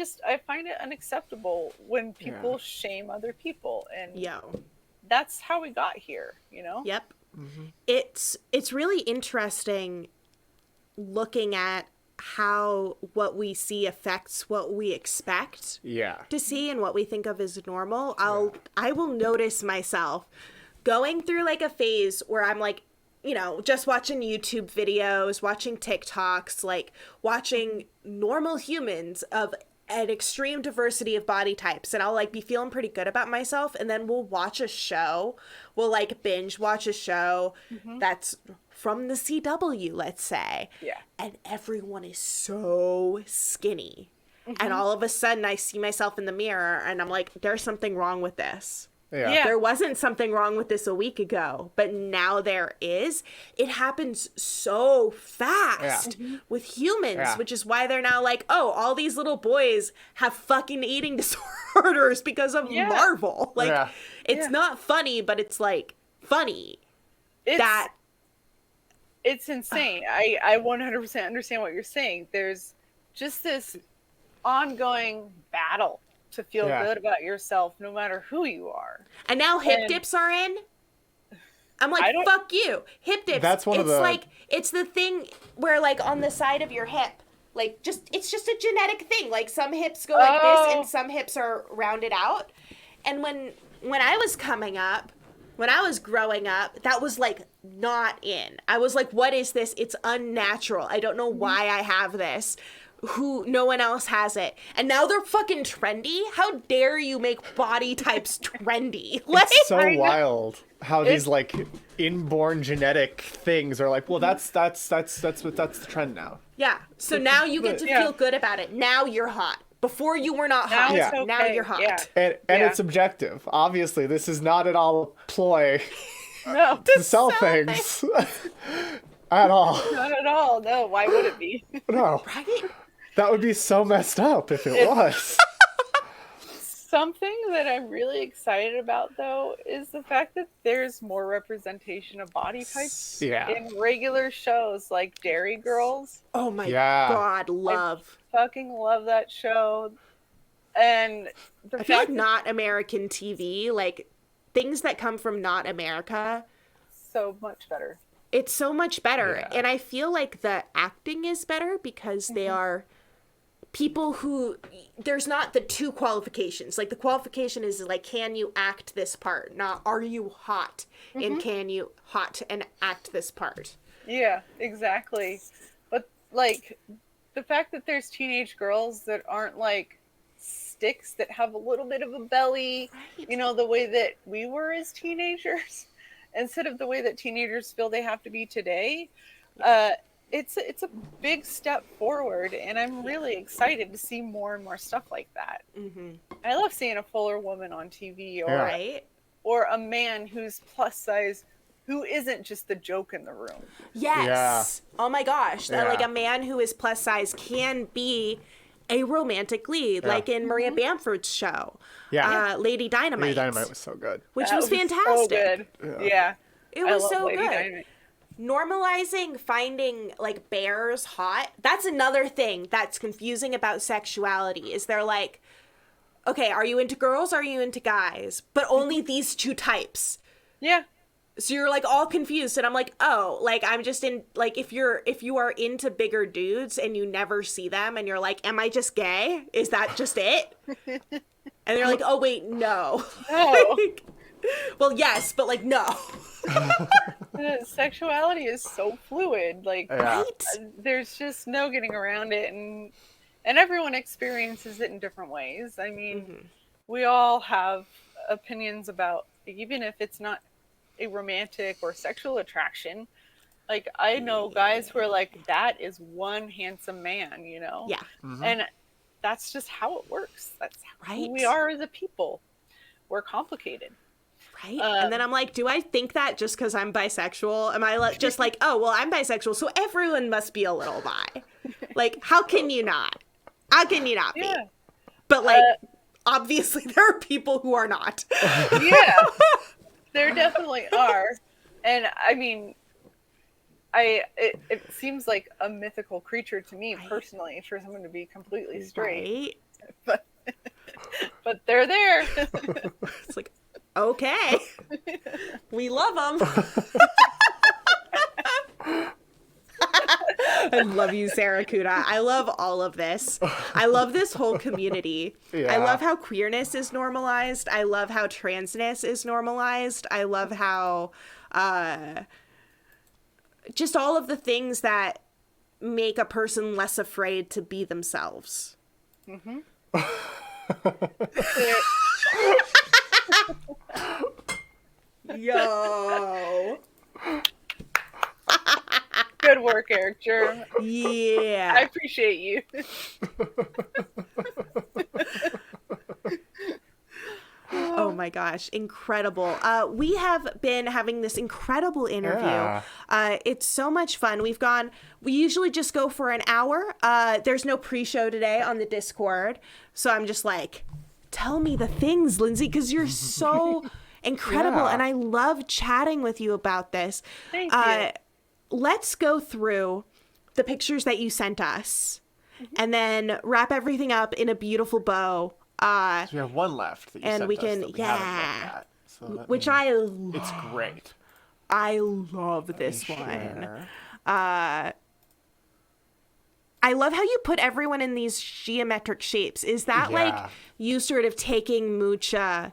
find it unacceptable when people shame other people. And that's how we got here, you know? Yep. It's really interesting looking at how what we see affects what we expect to see and what we think of as normal, I will notice myself going through like a phase where I'm like, you know, just watching YouTube videos, watching TikToks, like watching normal humans of an extreme diversity of body types, and I'll like be feeling pretty good about myself, and then we'll watch a show, we'll like binge watch a show that's from the CW, let's say, and everyone is so skinny, and all of a sudden I see myself in the mirror and I'm like, there's something wrong with this. There wasn't something wrong with this a week ago, but now there is. It happens so fast with humans, which is why they're now like, oh, all these little boys have fucking eating disorders because of Marvel. Like, it's not funny, but it's like funny. It's insane. I 100% understand what you're saying. There's just this ongoing battle to feel good about yourself no matter who you are. And now hip dips are in. I'm like, fuck you. Hip dips. That's one of the... like, it's the thing where like on the side of your hip, like it's just a genetic thing. Like some hips go like this and some hips are rounded out. And when I was coming up, when I was growing up, that was like not in. I was like, what is this? It's unnatural. I don't know why I have this. No one else has it, and now they're fucking trendy. How dare you make body types trendy? Like, it's so wild how these like inborn genetic things are like, well, that's the trend now. Yeah. So now you get to feel good about it. Now you're hot. Before you were not hot. Okay. Now you're hot. Yeah. And it's objective. Obviously, this is not at all a ploy to sell things at all. Not at all. No. Why would it be? No. Right? That would be so messed up if it was. Something that I'm really excited about, though, is the fact that there's more representation of body types in regular shows like Dairy Girls. Oh my God, love. I fucking love that show. And I feel like not American TV, like things that come from not America. So much better. It's so much better. Yeah. And I feel like the acting is better because they are people who, there's not the two qualifications. Like the qualification is like, can you act this part? Not, are you hot? And can you hot and act this part? Yeah, exactly. But like the fact that there's teenage girls that aren't like sticks, that have a little bit of a belly, you know, the way that we were as teenagers, instead of the way that teenagers feel they have to be today. It's a big step forward, and I'm really excited to see more and more stuff like that. I love seeing a fuller woman on TV, or a man who's plus size, who isn't just the joke in the room. Yes. Oh my gosh. That, like, a man who is plus size can be a romantic lead, like in Maria Bamford's show. Lady Dynamite. Lady Dynamite was so good. Which was fantastic. So good. Yeah. It was so Lady good. Dynamite. Normalizing finding like bears hot, that's another thing that's confusing about sexuality, is they're like, okay, are you into girls, are you into guys, but only these two types. So you're like all confused, and I'm like, oh, like I'm just in, like if you are into bigger dudes and you never see them and you're like, am I just gay, is that just it? And they're like, oh wait, no. Like, well, yes, but like, no. Sexuality is so fluid, like there's just no getting around it, and everyone experiences it in different ways. I mean, we all have opinions about, even if it's not a romantic or sexual attraction. Like I know guys who are like, that is one handsome man, you know? And that's just how it works. That's who we are as a people. We're complicated. And then I'm like, do I think that just because I'm bisexual? Am I just like, oh, well, I'm bisexual, so everyone must be a little bi. Like, how can you not? How can you not be? But like, obviously there are people who are not. There definitely are. And I mean, it seems like a mythical creature to me personally, for someone to be completely straight. But they're there. It's like, okay, we love them. I love you, Sarah Kuda. I love all of this. I love this whole community. Yeah. I love how queerness is normalized. I love how transness is normalized. I love how just all of the things that make a person less afraid to be themselves. Mm-hmm. Yo. Good work, Eric Germ. Yeah. I appreciate you. Oh my gosh, incredible. We have been having this incredible interview. Yeah. It's so much fun. We usually just go for an hour. There's no pre-show today on the Discord. So I'm just like, tell me the things, Lindsey, because you're so incredible. Yeah. And I love chatting with you about this. Thank you. Let's go through the pictures that you sent us and then wrap everything up in a beautiful bow. So we have one left that you And sent we us can- that we yeah. haven't looked at. So Which it's great. I love this one. Share. I love how you put everyone in these geometric shapes. Is that Yeah. like you sort of taking Mucha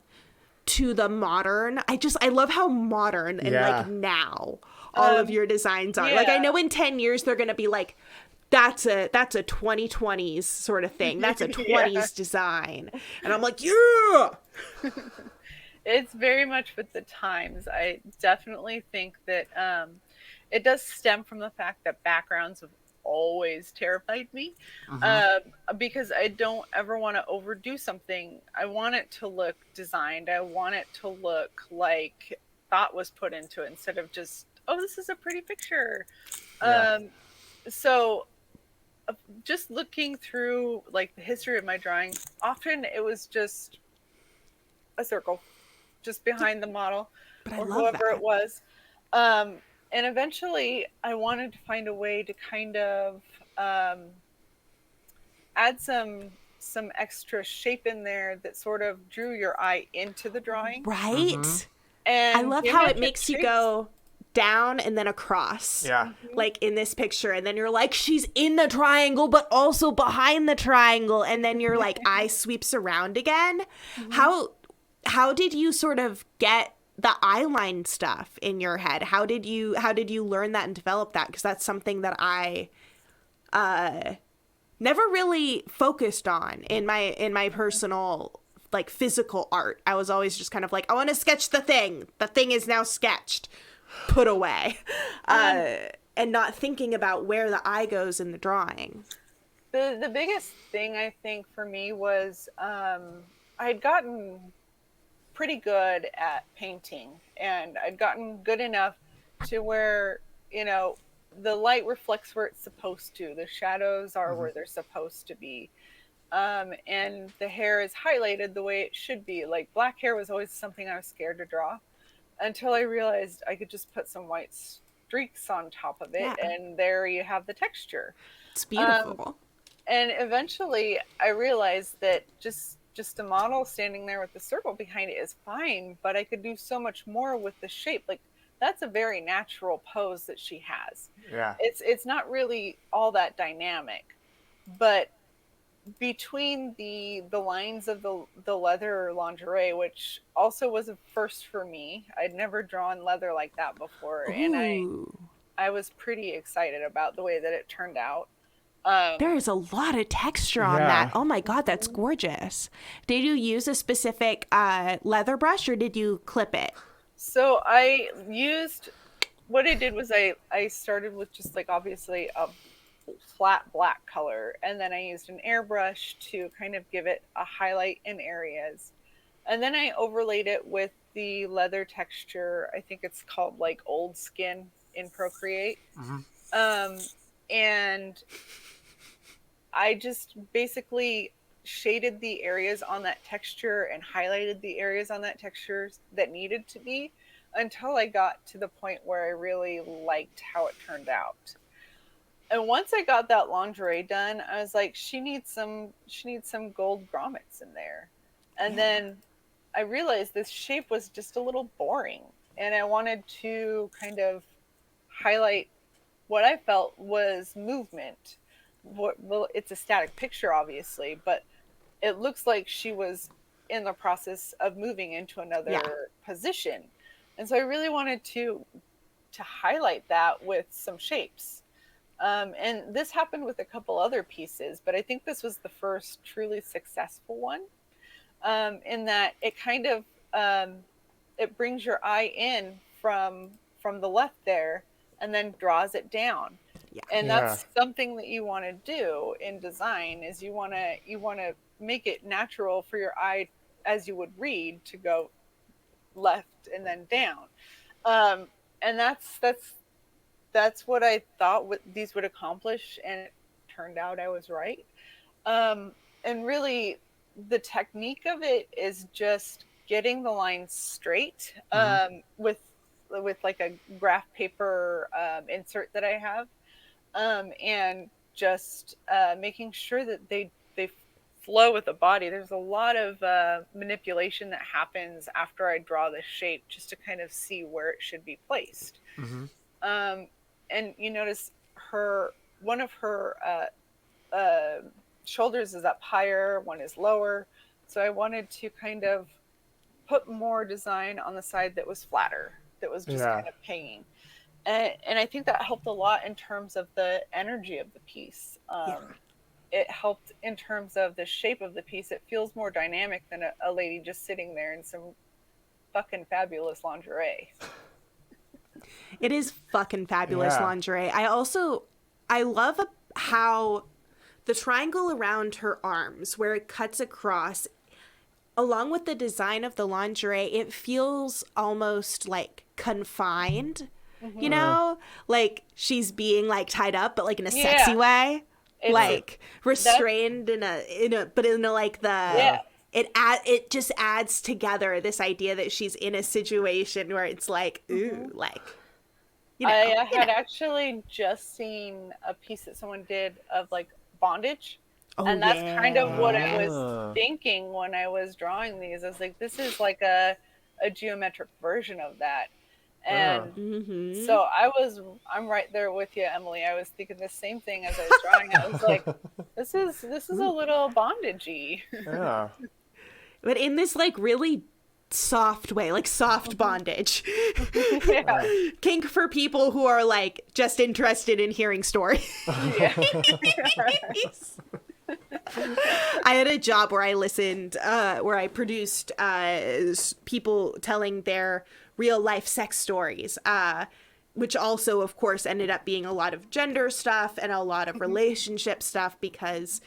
to the modern? I love how modern and Yeah. like now all of your designs are. Like I yeah. know in 10 years they're going to be like, that's a 2020s sort of thing. That's a 20s design. And I'm like, yeah. It's very much with the times. I definitely think that it does stem from the fact that backgrounds have always terrified me, because I don't ever want to overdo something. I want it to look designed. I want it to look like thought was put into it instead of just, oh, this is a pretty picture. Yeah. So just looking through like the history of my drawing, often it was just a circle just behind the model But I or love whoever that. it was. And eventually I wanted to find a way to kind of add some extra shape in there that sort of drew your eye into the drawing. Right? And I love how it geometric makes you shapes- go down and then across. Yeah. Like in this picture, and then you're like, she's in the triangle but also behind the triangle, and then your like eye sweeps around again. How did you sort of get the eye line stuff in your head? How did you learn that and develop that? Because that's something that I never really focused on in my personal like physical art. I was always just kind of like, I want to sketch the thing is now sketched, put away, and not thinking about where the eye goes in the drawing. The biggest thing I think for me was I had gotten pretty good at painting, and I'd gotten good enough to where, you know, the light reflects where it's supposed to. The shadows are where they're supposed to be. And the hair is highlighted the way it should be. Like black hair was always something I was scared to draw until I realized I could just put some white streaks on top of it, Yeah. and there you have the texture. It's beautiful. And eventually I realized that just a model standing there with the circle behind it is fine, but I could do so much more with the shape. Like that's a very natural pose that she has. Yeah. It's not really all that dynamic, but between the lines of the leather lingerie, which also was a first for me. I'd never drawn leather like that before, and Ooh. I was pretty excited about the way that it turned out. There is a lot of texture on Yeah. that. Oh my God, that's gorgeous. Did you use a specific leather brush, or did you clip it? So I used, what I did was I started with just like obviously a flat black color, and then I used an airbrush to kind of give it a highlight in areas, and then I overlaid it with the leather texture. I think it's called like old skin in Procreate. And I just basically shaded the areas on that texture and highlighted the areas on that texture that needed to be, until I got to the point where I really liked how it turned out. And once I got that lingerie done, I was like, she needs some gold grommets in there. And then I realized this shape was just a little boring, and I wanted to kind of highlight what I felt was movement. Well, it's a static picture, obviously, but it looks like she was in the process of moving into another position. And so I really wanted to highlight that with some shapes. And this happened with a couple other pieces, but I think this was the first truly successful one, in that it kind of, it brings your eye in from the left there and then draws it down. Yeah. And that's something that you want to do in design, is you want to make it natural for your eye, as you would read, to go left and then down. And that's what I thought these would accomplish, and it turned out I was right. And really, the technique of it is just getting the lines straight, with like a graph paper insert that I have, and just making sure that they flow with the body. There's a lot of manipulation that happens after I draw the shape, just to kind of see where it should be placed. And you notice one of her shoulders is up higher, one is lower. So I wanted to kind of put more design on the side that was flatter, that was just kind of hanging. And I think that helped a lot in terms of the energy of the piece. It helped in terms of the shape of the piece. It feels more dynamic than a lady just sitting there in some fucking fabulous lingerie. It is fucking fabulous lingerie. I love how the triangle around her arms, where it cuts across, along with the design of the lingerie, it feels almost like confined, you know? Like she's being like tied up, but like in a sexy way. It's like restrained but in a like the it just adds together this idea that she's in a situation where it's like, ooh, like, you know, I had actually just seen a piece that someone did of like bondage. And that's kind of what I was thinking when I was drawing these. I was like, this is like a geometric version of that. And so I'm right there with you, Emily. I was thinking the same thing as I was drawing. I was like, this is a little bondagey. Yeah. But in this like really soft way, like soft bondage. Kink for people who are like just interested in hearing stories. I had a job where I listened, where I produced people telling their real life sex stories, which also, of course, ended up being a lot of gender stuff and a lot of relationship stuff, because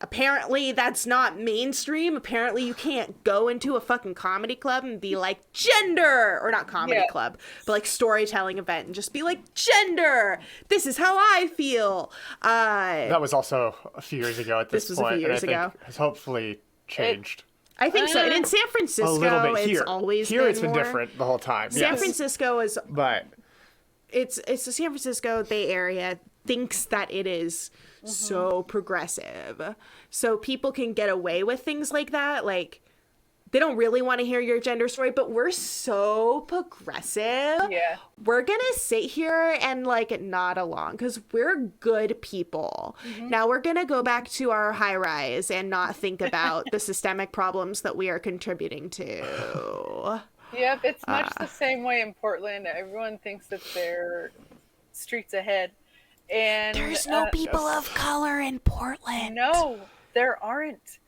apparently that's not mainstream. Apparently you can't go into a fucking comedy club and be like, gender, or not comedy club, but like storytelling event, and just be like, gender, this is how I feel. That was also a few years ago at this point. Was a few years and I ago. think has hopefully changed. I think so. And in San Francisco, a little bit here. It's always here. It's been more different the whole time. San Francisco is, but it's the San Francisco Bay Area thinks that it is so progressive, so people can get away with things like that. Like, they don't really want to hear your gender story, but we're so progressive. Yeah. We're going to sit here and like nod along because we're good people. Now we're going to go back to our high rise and not think about the systemic problems that we are contributing to. Yep. It's much the same way in Portland. Everyone thinks that they're streets ahead. And there's no people of color in Portland. No, there aren't.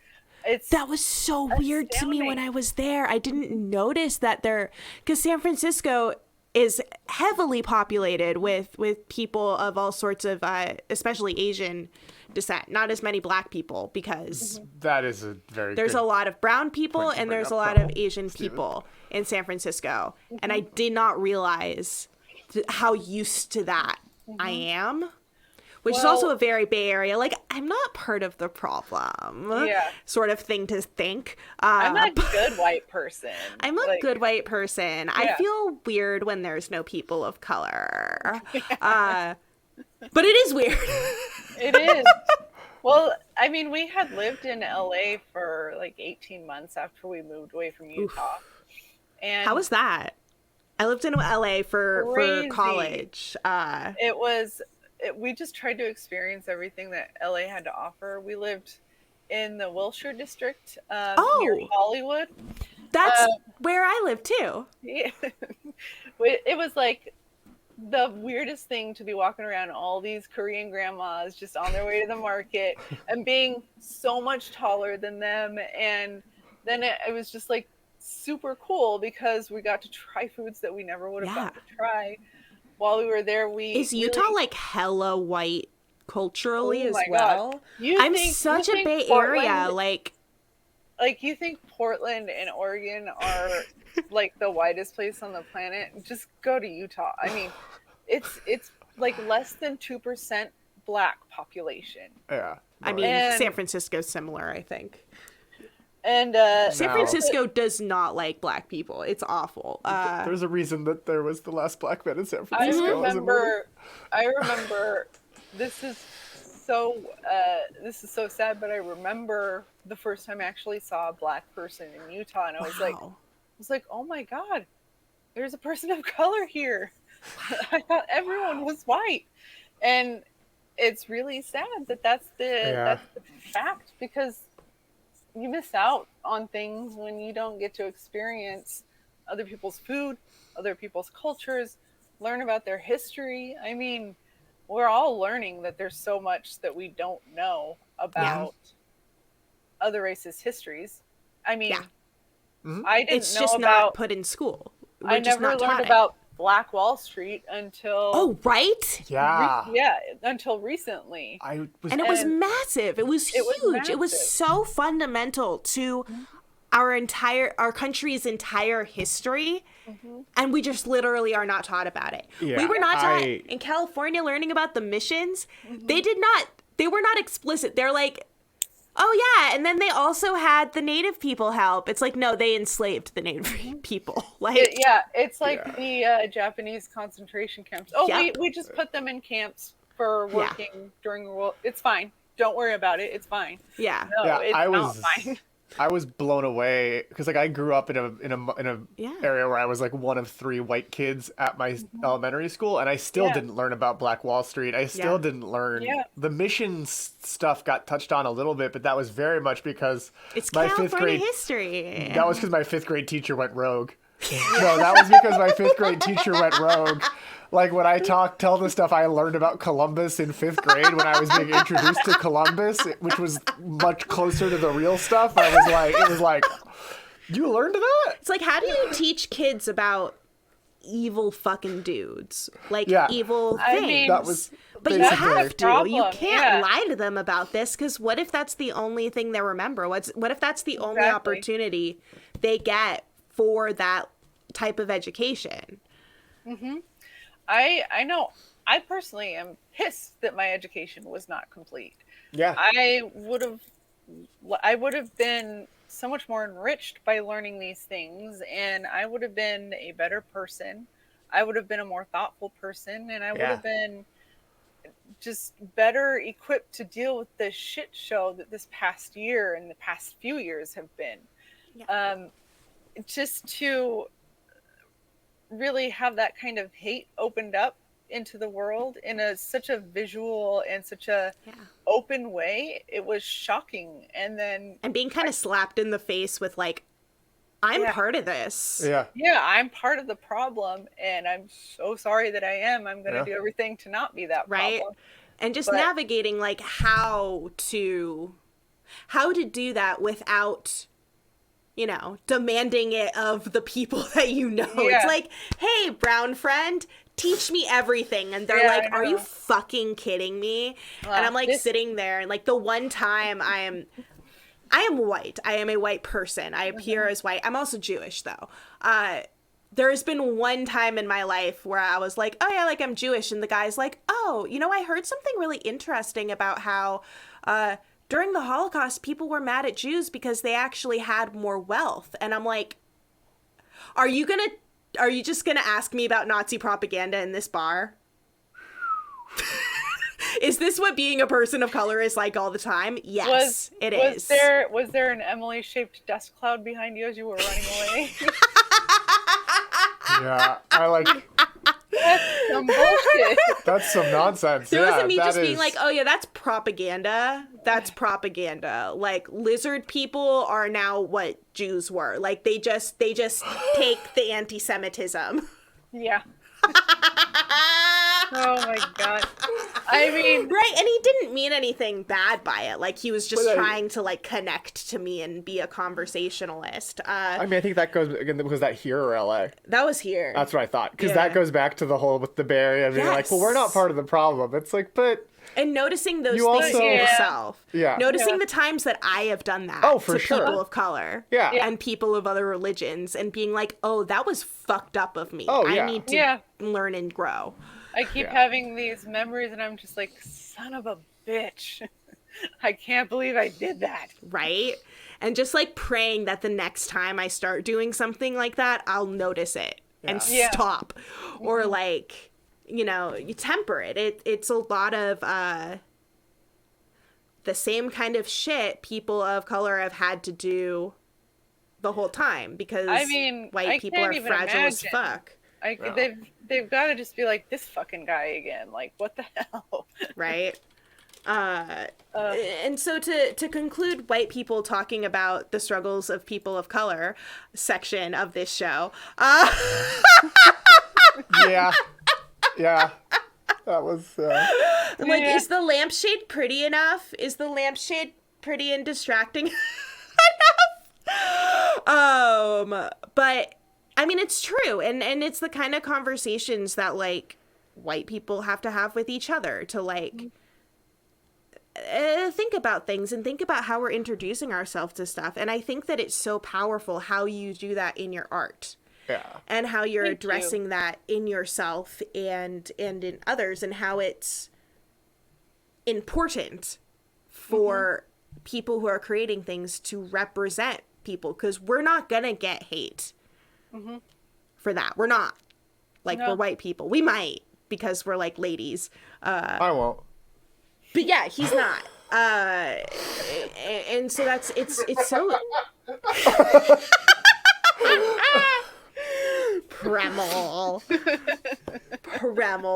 That was so weird to me when I was there. I didn't notice that because San Francisco is heavily populated with people of all sorts of, especially Asian descent. Not as many black people, because that is a very there's a lot of brown people and there's a lot of Asian people in San Francisco, and I did not realize how used to that I am. Which is also a very Bay Area, like, I'm not part of the problem sort of thing to think. I'm a good white person. I'm a good white person. I feel weird when there's no people of color. But it is weird. It is. Well, I mean, we had lived in LA for like 18 months after we moved away from Utah. And how was that? I lived in LA for Crazy. college. We just tried to experience everything that LA had to offer. We lived in the Wilshire district near Hollywood. That's where I live too. Yeah. It was like the weirdest thing to be walking around all these Korean grandmas just on their way to the market and being so much taller than them. And then it was just like super cool because we got to try foods that we never would have got to try while we were there. Is Utah like hella white culturally as well? I'm such a Bay Area, like you think Portland and Oregon are like the whitest place on the planet? Just go to Utah. I mean, it's like less than 2% black population. Yeah. I mean, San Francisco's similar, I think. And San Francisco does not like black people. It's awful. There's a reason that there was the last black man in San Francisco. I remember this is so sad, but I remember the first time I actually saw a black person in Utah, and I was like, oh my God, there's a person of color here. I thought everyone was white. And it's really sad that that's the fact, because you miss out on things when you don't get to experience other people's food, other people's cultures, learn about their history. I mean, we're all learning that there's so much that we don't know about other races' histories. I mean, I didn't it's know just about, not put in school. I never learned about Black Wall Street until until recently. And it was massive. It was huge. It was so fundamental to our country's entire history, and we just literally are not taught about it. We were not taught in California learning about the missions. They were not explicit. They're like, oh yeah, and then they also had the native people help. It's like, no, they enslaved the native people. Like it's like the Japanese concentration camps. We just put them in camps for working during the war. It's fine. Don't worry about it. It's fine. Yeah. No, it's not fine. I was blown away because like I grew up in a area where I was like one of 3 white kids at my elementary school, and I still didn't learn about Black Wall Street. I still didn't learn the missions stuff. Got touched on a little bit, but that was very much because it's my California 5th grade history. That was because my 5th grade teacher went rogue. No, that was because my 5th grade teacher went rogue. Like when I tell the stuff I learned about Columbus in 5th grade when I was being introduced to Columbus, which was much closer to the real stuff, it was like, you learned that? It's like, how do you teach kids about evil fucking dudes? Like evil things? I mean, but you have to. You can't lie to them about this, because what if that's the only thing they remember? What if that's the only opportunity they get for that type of education? I know. I personally am pissed that my education was not complete. Yeah. I would have been so much more enriched by learning these things, and I would have been a better person. I would have been a more thoughtful person, and I would have been just better equipped to deal with the shit show that this past year and the past few years have been. Just to really have that kind of hate opened up into the world in such a visual and such a open way, it was shocking. And being kind of slapped in the face with like, I'm part of this. I'm part of the problem, and I'm so sorry that I am. I'm going to do everything to not be that problem. And just navigating like how to do that without, demanding it of the people that you know. It's like, hey, brown friend, teach me everything. And they're like, are you fucking kidding me? And I'm like sitting there, and like the one time I am white. I am a white person. I appear as white. I'm also Jewish though. There has been one time in my life where I was like, oh yeah, like I'm Jewish. And the guy's like, oh, I heard something really interesting about how, during the Holocaust, people were mad at Jews because they actually had more wealth. And I'm like, are you just going to ask me about Nazi propaganda in this bar? Is this what being a person of color is like all the time? Yes, it is. Was there an Emily-shaped dust cloud behind you as you were running away? Yeah, I like. That's some bullshit. That's some nonsense. There yeah, wasn't me that just being is- like, oh yeah, that's propaganda. That's propaganda. Like lizard people are now what Jews were. Like they just take the anti-Semitism. Yeah. Oh my god. I mean, Right, and he didn't mean anything bad by it. Like he was just But I- trying to like connect to me and be a conversationalist. I mean, I think that goes again. Was that here or LA? That was here. That's what I thought. Because Yeah. that goes back to the whole with the Bay Area being like, well, we're not Yes. part of the problem. It's like, but And noticing those You things also- in Yeah. yourself. Yeah. Noticing Yeah. the times that I have done that Oh, for to sure. people of color. Yeah. And people of other religions and being like, oh, that was fucked up of me. Oh, yeah. I need to Yeah. learn and grow. I keep having these memories and I'm just like, son of a bitch. I can't believe I did that. Right? And just like praying that the next time I start doing something like that, I'll notice it and Yeah. stop. Or like, you know, you temper it. It's a lot of the same kind of shit people of color have had to do the whole time because I mean, white I people can't are even fragile as imagine. fuck. They've got to just be like, this fucking guy again. Like, what the hell? Right? And so to conclude white people talking about the struggles of people of color section of this show, yeah, yeah, that was. like, Yeah. is the lampshade pretty enough? Is the lampshade pretty and distracting enough? But I mean, it's true, and it's the kind of conversations that like white people have to have with each other to like think about things and think about how we're introducing ourselves to stuff. And I think that it's so powerful how you do that in your art. Yeah. And how you're Thank you. addressing that in yourself and in others, and how it's important for people who are creating things to represent people, because we're not gonna get hate for that. We're not. Like, No. we're white people. We might, because we're like ladies. I won't. But yeah, he's not. And so it's so Premmel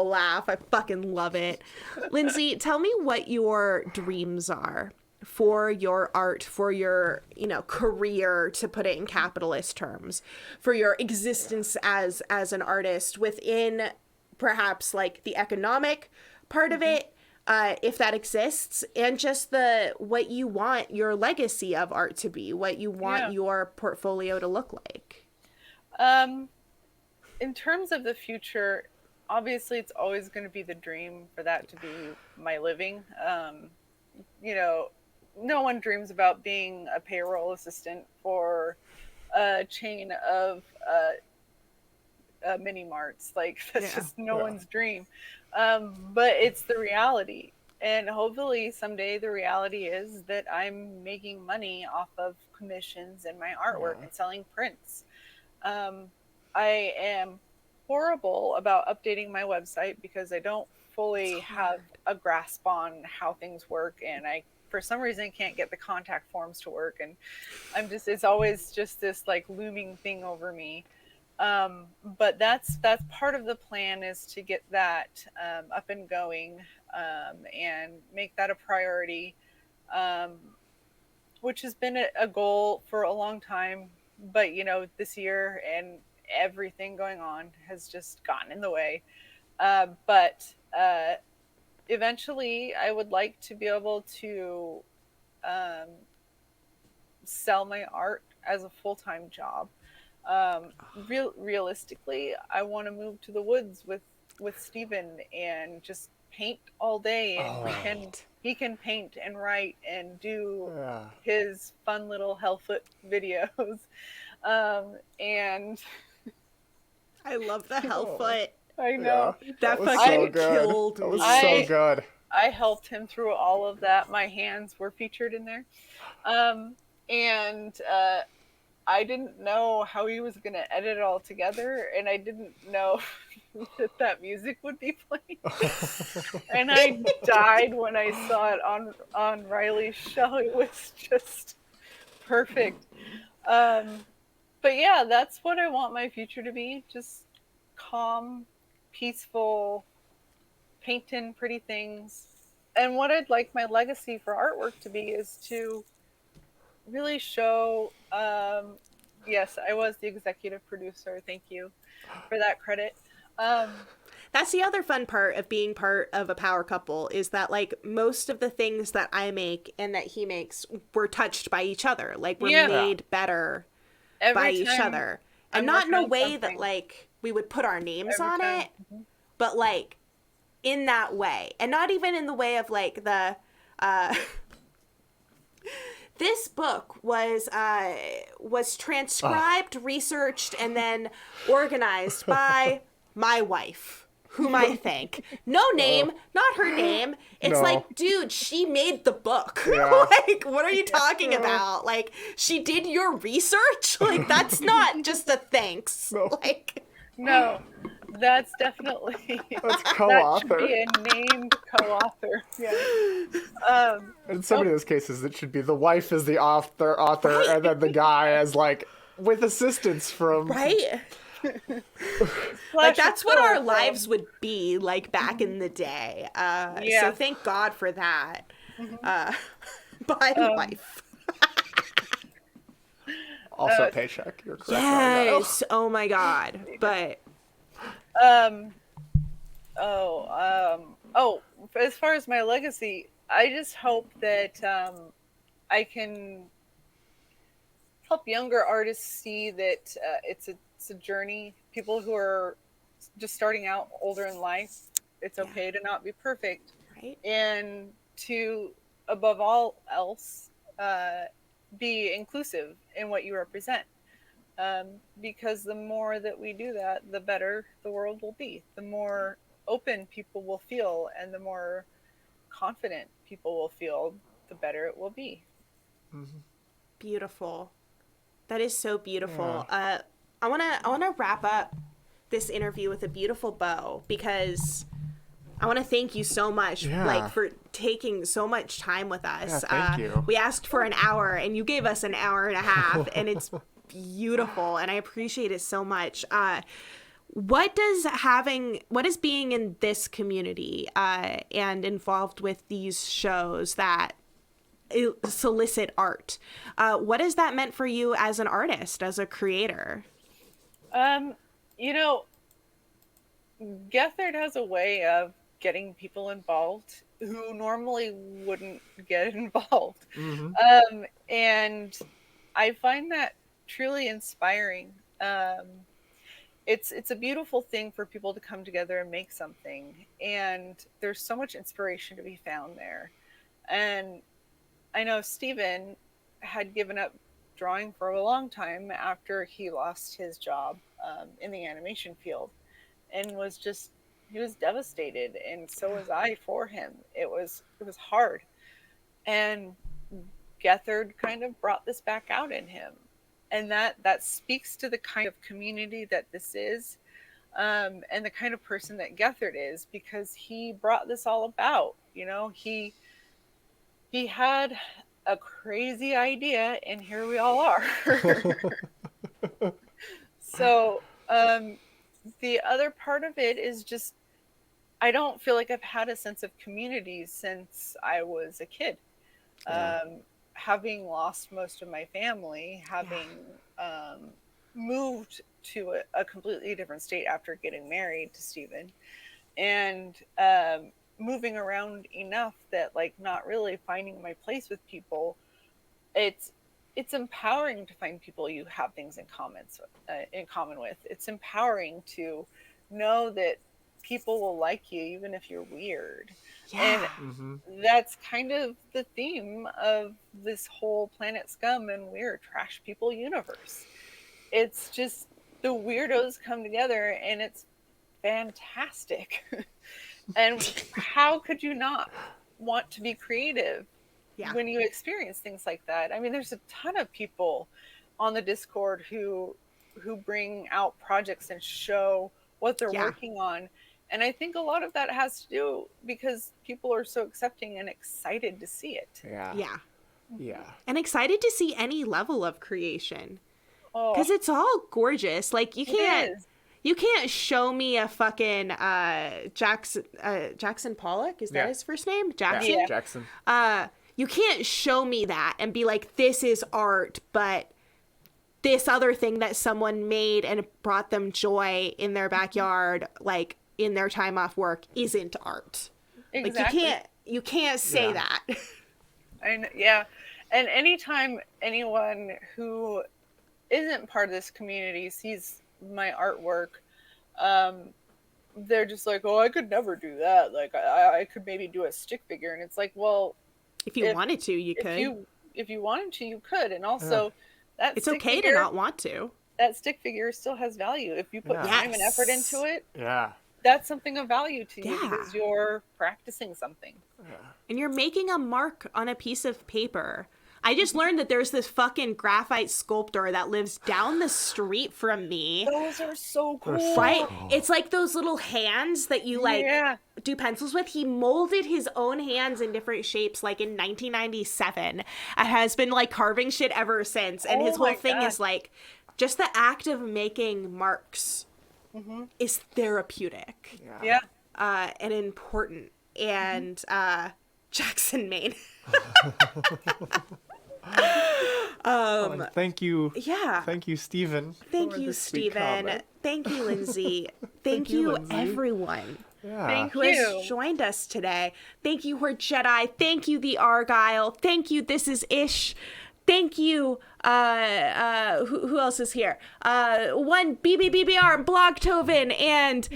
laugh. I fucking love it. Lindsey, tell me what your dreams are for your art, for your, career, to put it in capitalist terms, for your existence as an artist within perhaps like the economic part of it, if that exists, and just what you want your legacy of art to be, what you want your portfolio to look like. In terms of the future, obviously it's always going to be the dream for that to be my living. No one dreams about being a payroll assistant for a chain of mini marts. Like, that's just no one's dream. But it's the reality. And hopefully someday the reality is that I'm making money off of commissions and my artwork and selling prints. I am horrible about updating my website because I don't fully have a grasp on how things work, and I, for some reason, can't get the contact forms to work, and it's always just this like looming thing over me. But that's part of the plan, is to get that up and going, and make that a priority, which has been a goal for a long time. But this year and everything going on has just gotten in the way. But eventually, I would like to be able to sell my art as a full-time job. Realistically, I want to move to the woods with Steven and just paint all day, and he can paint and write and do his fun little Hellfoot videos. And I love the Hellfoot. I know That was fucking so good. killed That me. was so good. I helped him through all of that. My hands were featured in there. And I didn't know how he was going to edit it all together, and I didn't know that music would be playing. And I died when I saw it on Riley's show. It was just perfect. But yeah, that's what I want my future to be. Just calm, peaceful, painting pretty things. And what I'd like my legacy for artwork to be is to really show, yes, I was the executive producer. Thank you for that credit. That's the other fun part of being part of a power couple, is that like most of the things that I make and that he makes were touched by each other. Like we're made better by each other. And not in a way that like we would put our names on it, but like in that way. And not even in the way of like the this book was transcribed, researched, and then organized by my wife, whom I thank. No name, not her name. It's like, dude, she made the book. Like, what are you talking about? Like, she did your research? Like, that's not just a thanks. Like, no, that's definitely that's co-author. That should be a named co-author. Yeah. In so many of those cases, it should be the wife is the author, right? And then the guy as like with assistance from right. Like that's what our lives would be like back in the day. So thank God for that. By the wife. Also a paycheck. You're correct. Yes. Oh my God. But as far as my legacy, I just hope that I can help younger artists see that it's a journey. People who are just starting out, older in life, it's okay to not be perfect, right? And to, above all else, be inclusive in what you represent. Because the more that we do that, the better the world will be. The more open people will feel, and the more confident people will feel, the better it will be. Mm-hmm. Beautiful. That is so beautiful. Yeah. I wanna wrap up this interview with a beautiful bow, because I want to thank you so much, like, for taking so much time with us. Yeah, thank you. We asked for an hour, and you gave us an hour and a half, and it's beautiful, and I appreciate it so much. What does being in this community and involved with these shows that solicit art, what has that meant for you as an artist, as a creator? Gethard has a way of getting people involved who normally wouldn't get involved. Mm-hmm. And I find that truly inspiring. It's a beautiful thing for people to come together and make something. And there's so much inspiration to be found there. And I know Steven had given up drawing for a long time after he lost his job in the animation field, and he was devastated, and so was I for him. It was hard, and Gethard kind of brought this back out in him, and that speaks to the kind of community that this is, and the kind of person that Gethard is, because he brought this all about. He had a crazy idea, and here we all are. So the other part of it is just, I don't feel like I've had a sense of community since I was a kid. Having lost most of my family, having moved to a completely different state after getting married to Steven, and moving around enough that, like, not really finding my place with people, it's empowering to find people you have things in common with. It's empowering to know that people will like you even if you're weird. And that's kind of the theme of this whole Planet Scum and Weird Trash People universe. It's just the weirdos come together, and it's fantastic. And how could you not want to be creative when you experience things like that? I mean, there's a ton of people on the Discord who bring out projects and show what they're working on. And I think a lot of that has to do because people are so accepting and excited to see it. Yeah. And excited to see any level of creation. Because it's all gorgeous. Like, you can't You can't show me a fucking Jackson Pollock. Is that his first name? Jackson? Yeah, Jackson. You can't show me that and be like, this is art, but this other thing that someone made and brought them joy in their backyard, like in their time off work, isn't art. Exactly. Like you can't say that. And anytime anyone who isn't part of this community sees my artwork, they're just like, oh, I could never do that. Like I could maybe do a stick figure. And it's like, well, if you wanted to, you could. If you wanted to, you could. And also it's okay to not want to. That stick figure still has value. If you put time and effort into it, that's something of value to you because you're practicing something. And you're making a mark on a piece of paper. I just learned that there's this fucking graphite sculptor that lives down the street from me. Those are so cool. Right? It's like those little hands that you do pencils with. He molded his own hands in different shapes like in 1997 and has been like carving shit ever since. And his whole thing is like just the act of making marks is therapeutic. Yeah. And important. And Jackson, Maine. Thank you. Yeah. Thank you, Stephen. Thank you, Stephen. Thank you, Lindsay. Thank you, Lindsay. Everyone. Thank who you. has joined us today. Thank you, Horde Jedi. Thank you, The Argyle. Thank you, This Is Ish. Thank you, who else is here? One BBBBR, Blogtoven, and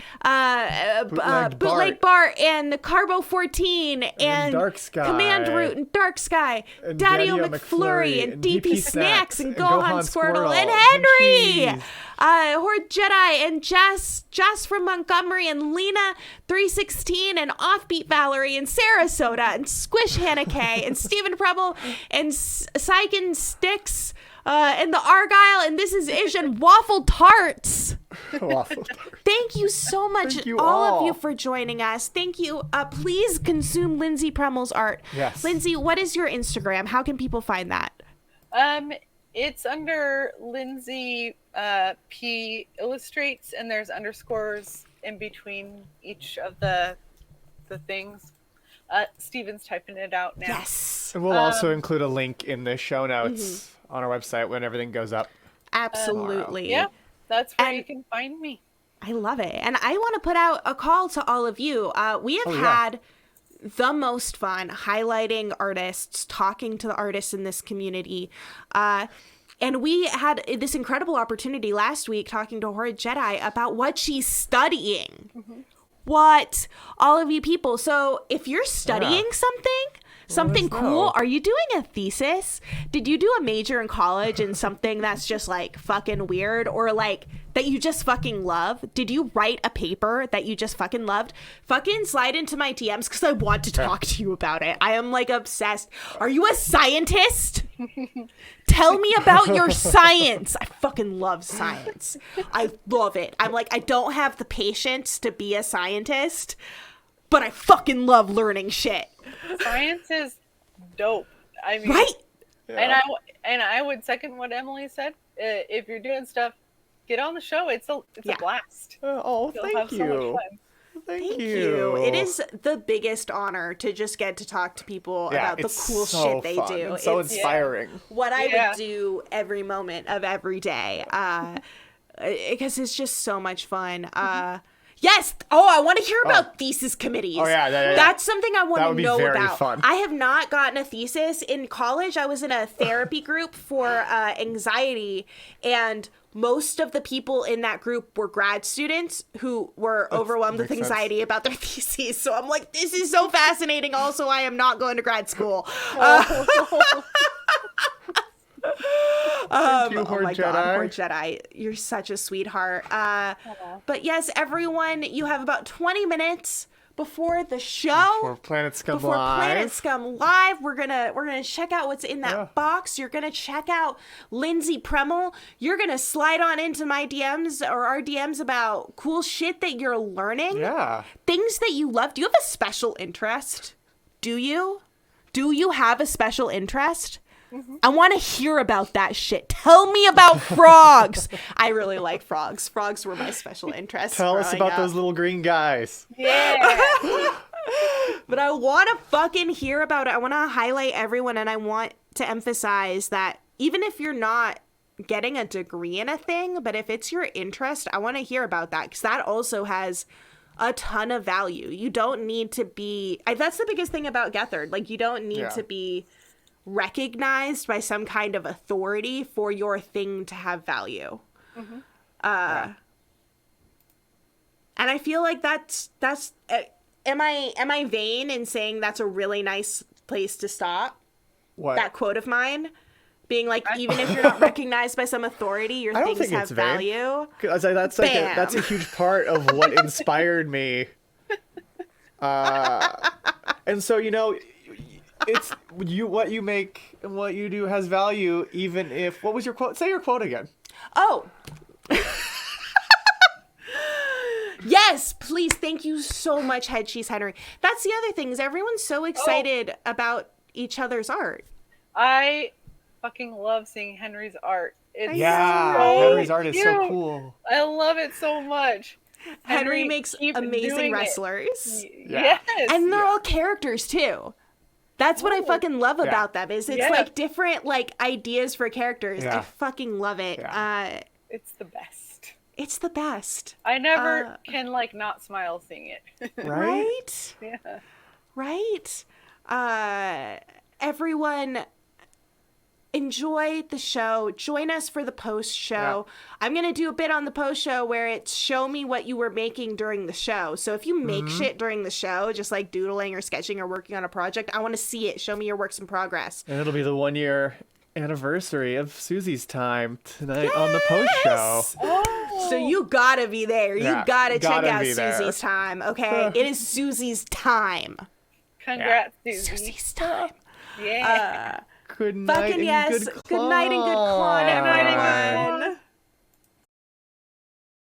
Bootleg Bart, and the Carbo 14, and Dark Sky. Command Root, and Dark Sky, and Daddy-O McFlurry, and DP Snacks, and Gohan Squirtle, and Henry! Horde Jedi, and Jess from Montgomery, and Lena 316, and Offbeat Valerie, and Sarasota, and Squish Hannah K, and Stephen Premmel, and Syken Sticks, and the Argyle, and This Is Ish, and Waffle Tarts. Waffle Tarts. Thank you so much, Thank you all of you, for joining us. Thank you. Please consume Lindsey Premmel's art. Yes. Lindsay, what is your Instagram? How can people find that? It's under Lindsay P Illustrates, and there's underscores in between each of the things. Steven's typing it out now. Yes. And we'll also include a link in the show notes on our website when everything goes up. Absolutely. Yeah, that's where you can find me. I love it. And I want to put out a call to all of you. We have had the most fun highlighting artists, talking to the artists in this community. And we had this incredible opportunity last week talking to Horde Jedi about what she's studying. What? All of you people. So if you're studying something cool, are you doing a thesis? Did you do a major in college in something that's just like fucking weird, or like that you just fucking love? Did you write a paper that you just fucking loved? Fucking slide into my DMs because I want to talk to you about it. I am like obsessed. Are you a scientist? Tell me about your science. I fucking love science. I love it. I'm like, I don't have the patience to be a scientist, but I fucking love learning shit. Science is dope. I mean, right? And I would second what Emily said. If you're doing stuff, get on the show. It's a blast. Oh, You'll thank have you. so much fun. Thank you. It is the biggest honor to just get to talk to people about the cool shit they do. It's so it's inspiring. what I would do every moment of every day. Because it's just so much fun. Yes. Oh, I want to hear about thesis committees. Oh, yeah. That's something I want to know very about. Fun. I have not gotten a thesis. In college, I was in a therapy group for anxiety, and most of the people in that group were grad students who were overwhelmed with anxiety about their theses. So I'm like, this is so fascinating. Also, I am not going to grad school. Thank you, Horde oh my Jedi. God, Horde Jedi, you're such a sweetheart. But yes, everyone, you have about 20 minutes before the show. Before Planet Scum Before Live. Planet Scum Live, we're gonna check out what's in that box. You're gonna check out Lindsey Premmel. You're gonna slide on into my DMs or our DMs about cool shit that you're learning. Yeah. Things that you love. Do you have a special interest? Do you? Do you have a special interest? I want to hear about that shit. Tell me about frogs. I really like frogs. Frogs were my special interest. Tell us about those little green guys. Yeah. But I want to fucking hear about it. I want to highlight everyone, and I want to emphasize that even if you're not getting a degree in a thing, but if it's your interest, I want to hear about that, because that also has a ton of value. You don't need to be... that's the biggest thing about Gethard. Like, you don't need to be recognized by some kind of authority for your thing to have value. And I feel like that's am I vain in saying that's a really nice place to stop? What? That quote of mine being like, even if you're not recognized by some authority, your things have value. That's like that's a huge part of what inspired me. And so, it's what you make and what you do has value, even if... What was your quote? Say your quote again. Oh. Yes, please. Thank you so much, Head Cheese Henry. That's the other thing, is everyone's so excited about each other's art. I fucking love seeing Henry's art. It's Henry's art is so cool. I love it so much. Henry makes amazing wrestlers. Yes. And they're all characters too. That's what I fucking love about them, is it's like different like ideas for characters. I fucking love it. It's the best. It's the best. I never can like not smile seeing it. Right? Yeah. Right? Everyone, enjoy the show. Join us for the post show. I'm going to do a bit on the post show where it's show me what you were making during the show. So if you make shit during the show, just like doodling or sketching or working on a project, I want to see it. Show me your works in progress. And it'll be the 1 year anniversary of Susie's time tonight on the post show. Oh. So you gotta be there. You gotta check out there. Susie's time. Okay, it is Susie's time. Congrats, Susie. Susie's time. Yeah. Good night Fucking and yes. good Good night and good con, Good night and good everyone. con.